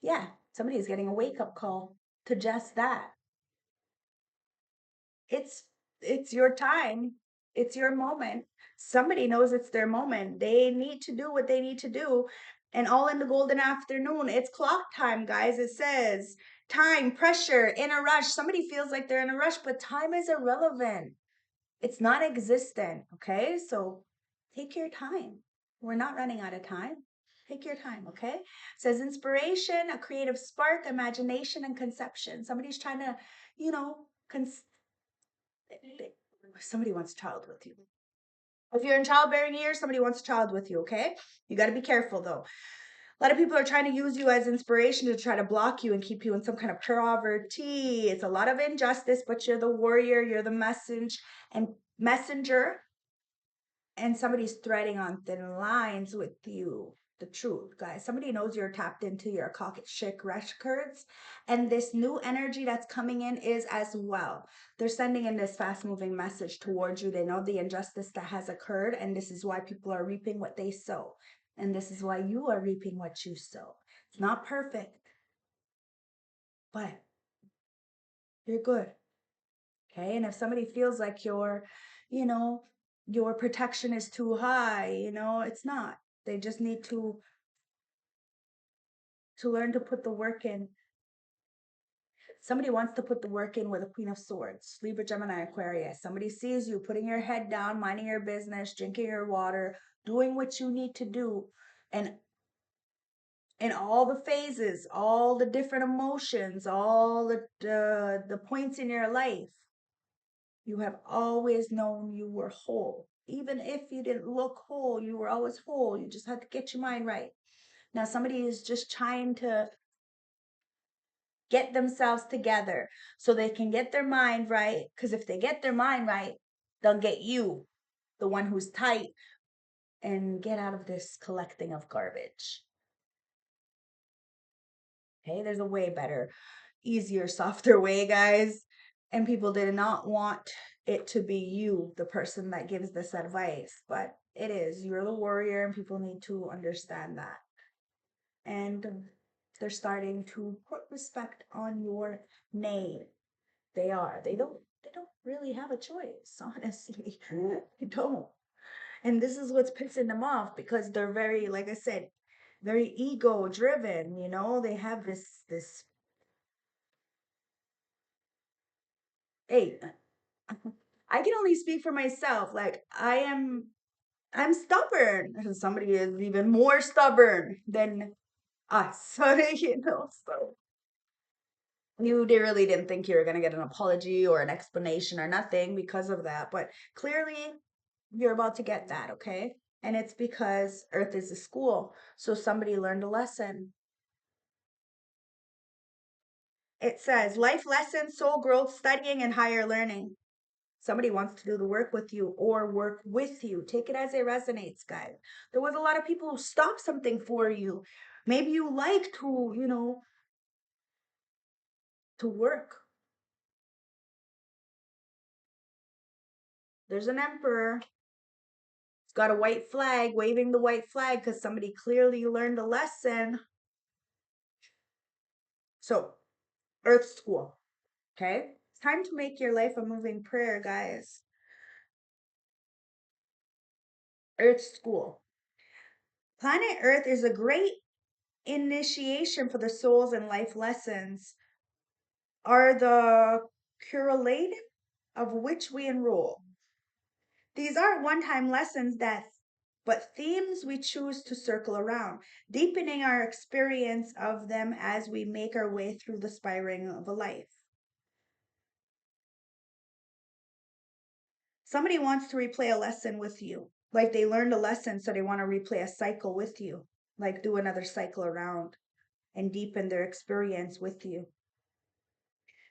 yeah, somebody is getting a wake-up call to just that. It's it's your time. It's your moment. Somebody knows it's their moment. They need to do what they need to do. And all in the golden afternoon, it's clock time, guys. It says time, pressure, in a rush. Somebody feels like they're in a rush, but time is irrelevant. It's non-existent, okay? So take your time. We're not running out of time. Take your time, okay? It says inspiration, a creative spark, imagination, and conception. Somebody's trying to, you know, somebody wants a child with you. If you're in childbearing years, somebody wants a child with you, okay? You got to be careful though. A lot of people are trying to use you as inspiration to try to block you and keep you in some kind of poverty. It's a lot of injustice, but you're the warrior, you're the messenger, and somebody's threading on thin lines with you. The truth, guys. Somebody knows you're tapped into your Akashic records, and this new energy that's coming in is as well. They're sending in this fast moving message towards you. They know the injustice that has occurred, and this is why people are reaping what they sow. And this is why you are reaping what you sow. It's not perfect, but you're good. Okay. And if somebody feels like you know, your protection is too high, it's not. They just need to learn to put the work in. Somebody wants to put the work in with a Queen of Swords, Libra, Gemini, Aquarius. Somebody sees you putting your head down, minding your business, drinking your water, doing what you need to do, and in all the phases, all the different emotions, all the points in your life, you have always known you were whole. Even if you didn't look whole, you were always whole. You just had to get your mind right. Now, somebody is just trying to get themselves together so they can get their mind right. Because if they get their mind right, they'll get you, the one who's tight, and get out of this collecting of garbage. Okay, there's a way better, easier, softer way, guys. And people did not want it to be you, the person that gives this advice, but it is. You're the warrior, and people need to understand that. And they're starting to put respect on your name. They are. They don't really have a choice, honestly. They don't. And this is what's pissing them off because they're very, like I said, very ego driven, they have this hey, I can only speak for myself. Like I'm stubborn. And somebody is even more stubborn than us. So so they really didn't think you were gonna get an apology or an explanation or nothing because of that. But clearly you're about to get that, okay? And it's because Earth is a school. So somebody learned a lesson. It says life lessons, soul growth, studying, and higher learning. Somebody wants to do the work with you or work with you. Take it as it resonates, guys. There was a lot of people who stopped something for you. Maybe you like to work. There's an emperor. He's got a white flag, waving the white flag because somebody clearly learned a lesson. So, Earth School, okay? It's time to make your life a moving prayer, guys. Earth School. Planet Earth is a great initiation for the souls and life lessons are the correlate of which we enroll. These aren't one-time lessons but themes we choose to circle around, deepening our experience of them as we make our way through the spiraling of a life. Somebody wants to replay a lesson with you. Like they learned a lesson, so they want to replay a cycle with you. Like do another cycle around and deepen their experience with you.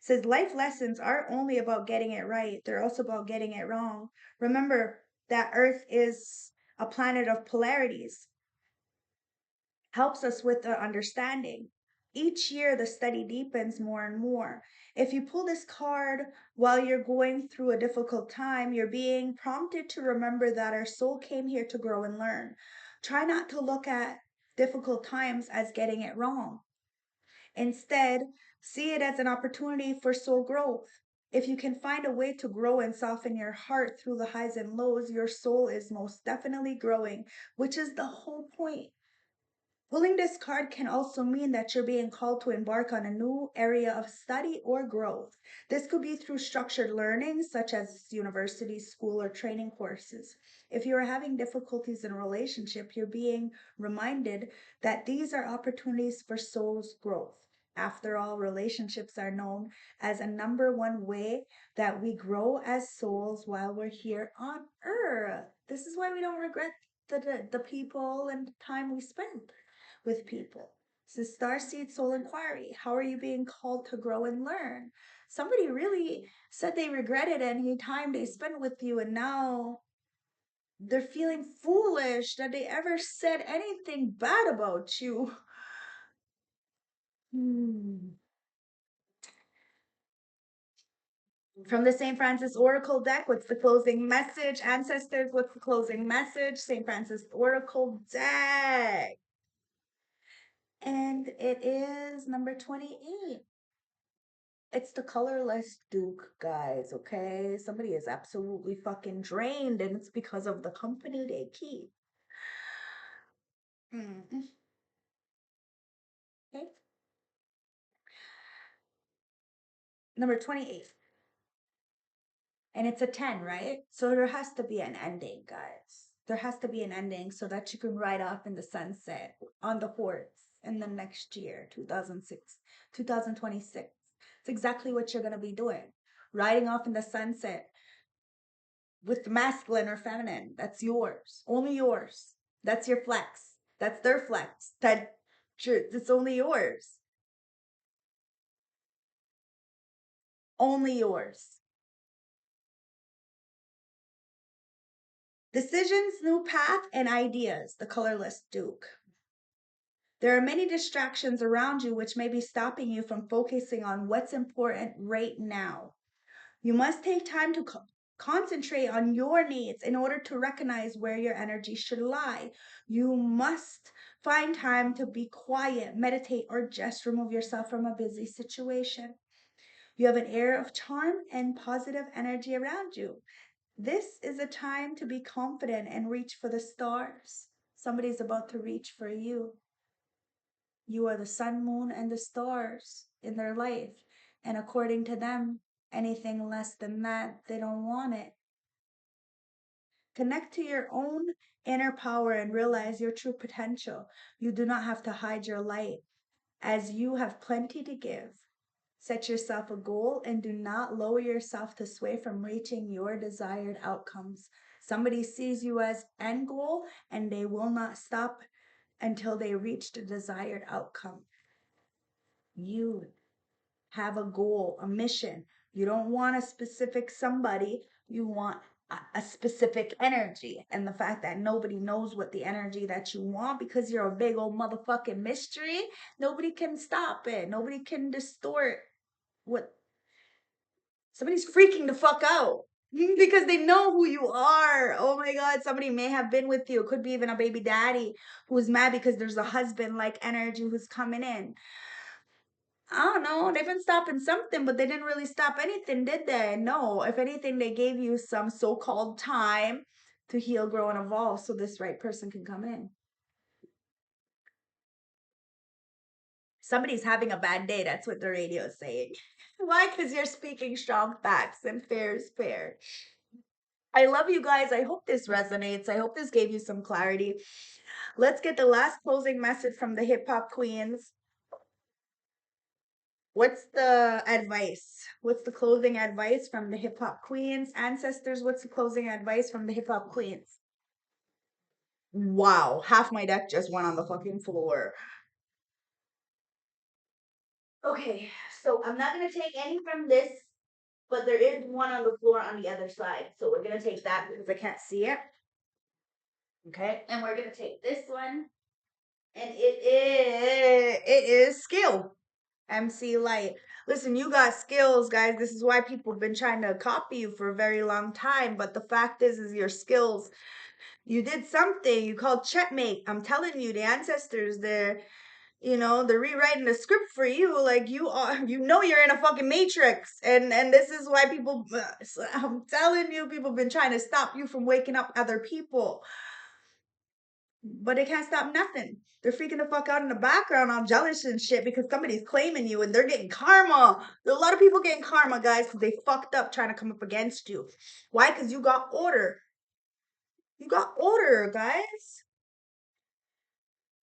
Says life lessons aren't only about getting it right, they're also about getting it wrong. Remember that Earth is a planet of polarities, helps us with the understanding. Each year, the study deepens more and more. If you pull this card while you're going through a difficult time, you're being prompted to remember that our soul came here to grow and learn. Try not to look at difficult times as getting it wrong. Instead, see it as an opportunity for soul growth. If you can find a way to grow and soften your heart through the highs and lows, your soul is most definitely growing, which is the whole point. Pulling this card can also mean that you're being called to embark on a new area of study or growth. This could be through structured learning, such as university, school, or training courses. If you are having difficulties in a relationship, you're being reminded that these are opportunities for soul's growth. After all, relationships are known as a number one way that we grow as souls while we're here on earth. This is why we don't regret the people and the time we spent. with people. It's the Starseed Soul Inquiry. How are you being called to grow and learn? Somebody really said they regretted any time they spent with you, and now they're feeling foolish that they ever said anything bad about you. Hmm. From the St. Francis Oracle deck, what's the closing message? Ancestors, what's the closing message? St. Francis Oracle deck. And it is number 28. It's the colorless Duke, guys, okay? Somebody is absolutely fucking drained, and it's because of the company they keep. Mm. Okay. Number 28. And it's a 10, right? So there has to be an ending, guys. There has to be an ending so that you can ride off in the sunset on the horse in the next year, 2006, 2026. It's exactly what you're going to be doing. Riding off in the sunset with masculine or feminine. That's yours. Only yours. That's your flex. That's their flex. It's only yours. Only yours. Decisions, new path, and ideas. The colorless Duke. There are many distractions around you which may be stopping you from focusing on what's important right now. You must take time to concentrate on your needs in order to recognize where your energy should lie. You must find time to be quiet, meditate, or just remove yourself from a busy situation. You have an air of charm and positive energy around you. This is a time to be confident and reach for the stars. Somebody's about to reach for you. You are the sun, moon, and the stars in their life. And according to them, anything less than that, they don't want it. Connect to your own inner power and realize your true potential. You do not have to hide your light, as you have plenty to give. Set yourself a goal and do not lower yourself to sway from reaching your desired outcomes. Somebody sees you as end goal and they will not stop until they reach the desired outcome. You have a goal, a mission. You don't want a specific somebody, you want a specific energy. And the fact that nobody knows what the energy that you want because you're a big old motherfucking mystery, nobody can stop it. Nobody can distort what somebody's freaking the fuck out because they know who you are. Oh my God, somebody may have been with you. It could be even a baby daddy who's mad because there's a husband like energy who's coming in. I don't know. They've been stopping something, but they didn't really stop anything, did they? No. If anything, they gave you some so-called time to heal, grow, and evolve so this right person can come in. Somebody's having a bad day. That's what the radio is saying. Why? Because you're speaking strong facts and fair is fair. I love you guys. I hope this resonates. I hope this gave you some clarity. Let's get the last closing message from the hip hop queens. What's the advice? What's the closing advice from the hip hop queens? Ancestors, what's the closing advice from the hip hop queens? Wow, half my deck just went on the fucking floor. Okay, so I'm not gonna take any from this, but there is one on the floor on the other side. So we're gonna take that because I can't see it. Okay, and we're gonna take this one, and it is skill. MC Light. Listen, you got skills, guys. This is why people have been trying to copy you for a very long time. But the fact is your skills. You did something. You called checkmate. I'm telling you, the ancestors, they're rewriting the script for you. Like you are, you're in a fucking matrix. And this is why people, I'm telling you, people have been trying to stop you from waking up other people. But they can't stop nothing. They're freaking the fuck out in the background, all jealous and shit because somebody's claiming you and they're getting karma. There are a lot of people getting karma, guys, because they fucked up trying to come up against you. Why? Because you got order. You got order, guys.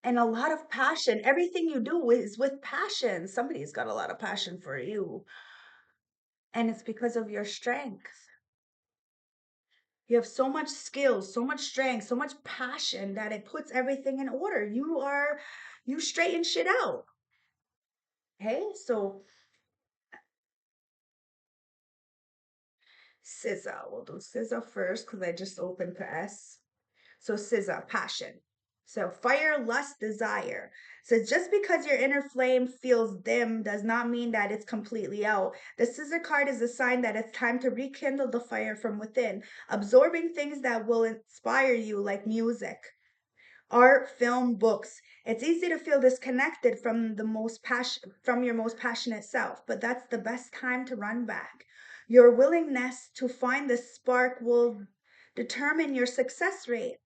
And a lot of passion. Everything you do is with passion. Somebody's got a lot of passion for you. And it's because of your strength. You have so much skill, so much strength, so much passion that it puts everything in order. You straighten shit out. Okay, so SZA. We'll do SZA first because I just opened to S. So SZA, passion. So fire, lust, desire. So just because your inner flame feels dim does not mean that it's completely out. The scissor card is a sign that it's time to rekindle the fire from within, absorbing things that will inspire you like music, art, film, books. It's easy to feel disconnected from from your most passionate self, but that's the best time to run back. Your willingness to find the spark will determine your success rate.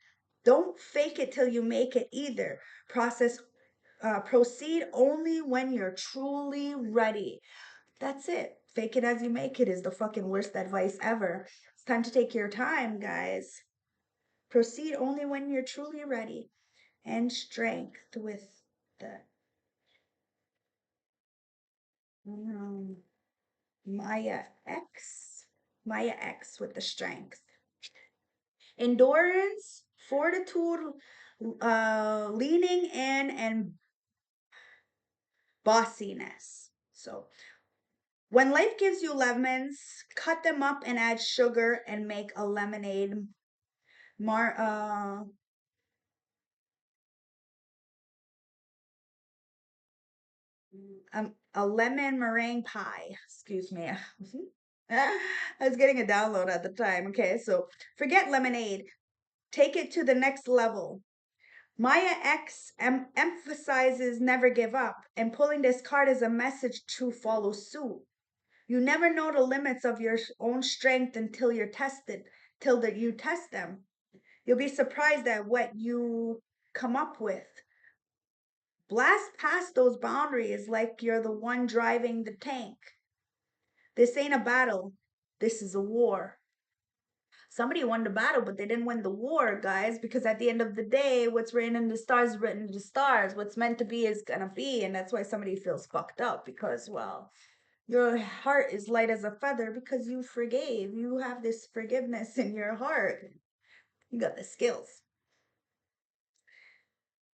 Don't fake it till you make it either. Proceed only when you're truly ready. That's it. Fake it as you make it is the fucking worst advice ever. It's time to take your time, guys. Proceed only when you're truly ready, and strength with the um, Maya X. Maya X with the strength. Endurance, fortitude, leaning in, and bossiness. So when life gives you lemons, cut them up and add sugar and make a lemonade. Mar a lemon meringue pie. Excuse me. I was getting a download at the time. Okay, so forget lemonade. Take it to the next level. Maya X emphasizes never give up, and pulling this card is a message to follow suit. You never know the limits of your own strength until you're tested, till that you test them. You'll be surprised at what you come up with. Blast past those boundaries like you're the one driving the tank. This ain't a battle. This is a war. Somebody won the battle, but they didn't win the war, guys, because at the end of the day, what's written in the stars is written in the stars. What's meant to be is gonna be. And that's why somebody feels fucked up because, well, your heart is light as a feather because you forgave. You have this forgiveness in your heart. You got the skills.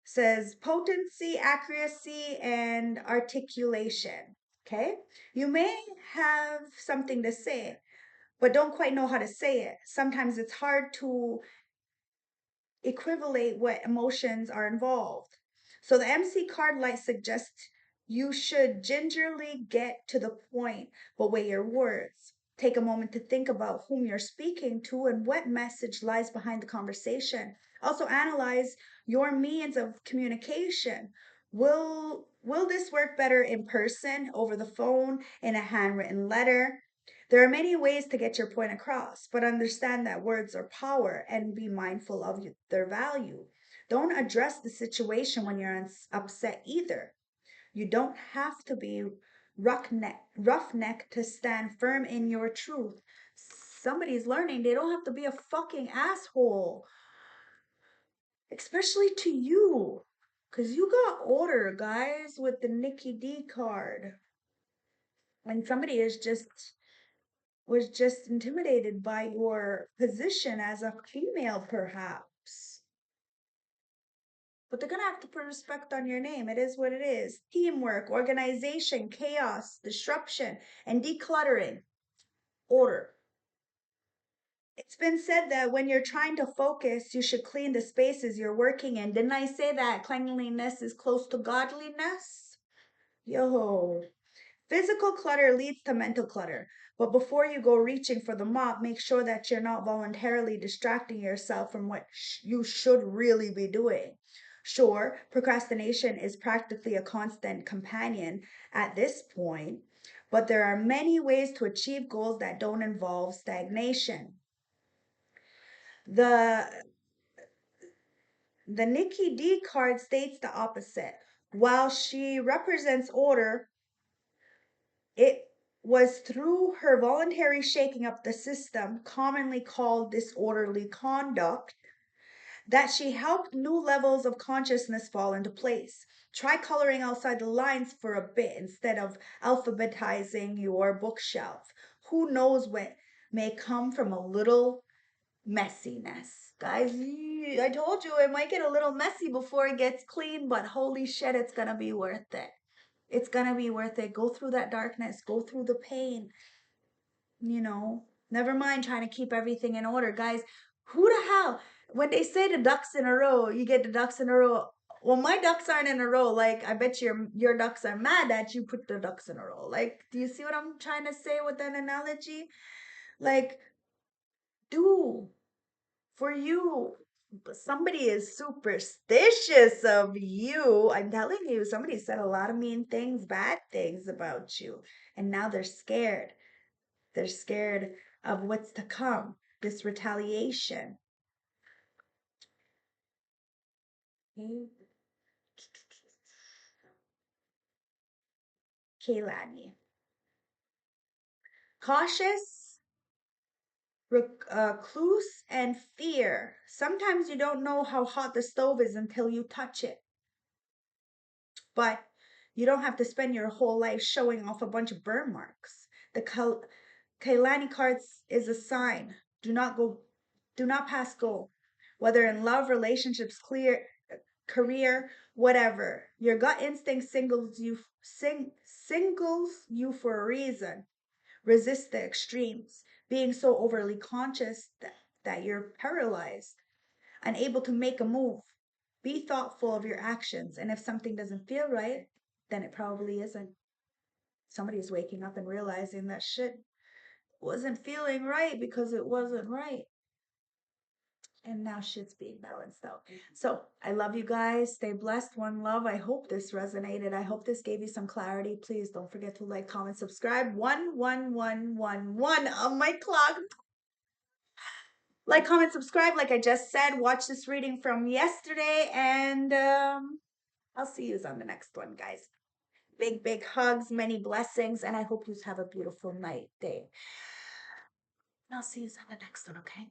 Says potency, accuracy, and articulation. Okay. You may have something to say, but don't quite know how to say it. Sometimes it's hard to equivalate what emotions are involved. So the MC card light suggests you should gingerly get to the point, but weigh your words. Take a moment to think about whom you're speaking to and what message lies behind the conversation. Also analyze your means of communication. Will this work better in person, over the phone, in a handwritten letter? There are many ways to get your point across, but understand that words are power and be mindful of their value. Don't address the situation when you're upset either. You don't have to be roughneck to stand firm in your truth. Somebody's learning they don't have to be a fucking asshole, especially to you. Because you got order, guys, with the Nikki D card. And somebody is just was just intimidated by your position as a female, perhaps. But they're gonna have to put respect on your name. It is what it is. Teamwork, organization, chaos, disruption, and decluttering. Order. It's been said that when you're trying to focus, you should clean the spaces you're working in. Didn't I say that cleanliness is close to godliness? Yo. Physical clutter leads to mental clutter. But before you go reaching for the mop, make sure that you're not voluntarily distracting yourself from what you should really be doing. Sure, procrastination is practically a constant companion at this point, but there are many ways to achieve goals that don't involve stagnation. The the Nikki D card states the opposite. While she represents order, it was through her voluntary shaking up the system, commonly called disorderly conduct, that she helped new levels of consciousness fall into place. Try coloring outside the lines for a bit instead of alphabetizing your bookshelf. Who knows what may come from a little messiness. Guys, I told you it might get a little messy before it gets clean, but holy shit, it's gonna be worth it. It's gonna be worth it. Go through that darkness, go through the pain, you know. Never mind trying to keep everything in order. Guys, who the hell, when they say the ducks in a row, you get the ducks in a row. Well, my ducks aren't in a row. Like, I bet your ducks are mad that you put the ducks in a row. Like, do you see what I'm trying to say with that analogy? Like, do for you. But somebody is superstitious of you. I'm telling you, somebody said a lot of mean things, bad things about you. And now they're scared. They're scared of what's to come, this retaliation. Okay, Kaylani. Cautious, recluse, and fear. Sometimes you don't know how hot the stove is until you touch it. But you don't have to spend your whole life showing off a bunch of burn marks. The Kailani cards is a sign. Do not pass go. Whether in love, relationships, career, whatever. Your gut instinct singles you for a reason. Resist the extremes, being so overly conscious that you're paralyzed, unable to make a move. Be thoughtful of your actions, and if something doesn't feel right, then it probably isn't. Somebody's waking up and realizing that shit wasn't feeling right because it wasn't right. And now shit's being balanced out. So I love you guys. Stay blessed. One love. I hope this resonated. I hope this gave you some clarity. Please don't forget to like, comment, subscribe. 11111 on my clock. Like, comment, subscribe. Like I just said, watch this reading from yesterday, and I'll see you on the next one, guys. Big, big hugs, many blessings, and I hope you have a beautiful night, day. And I'll see you on the next one, okay?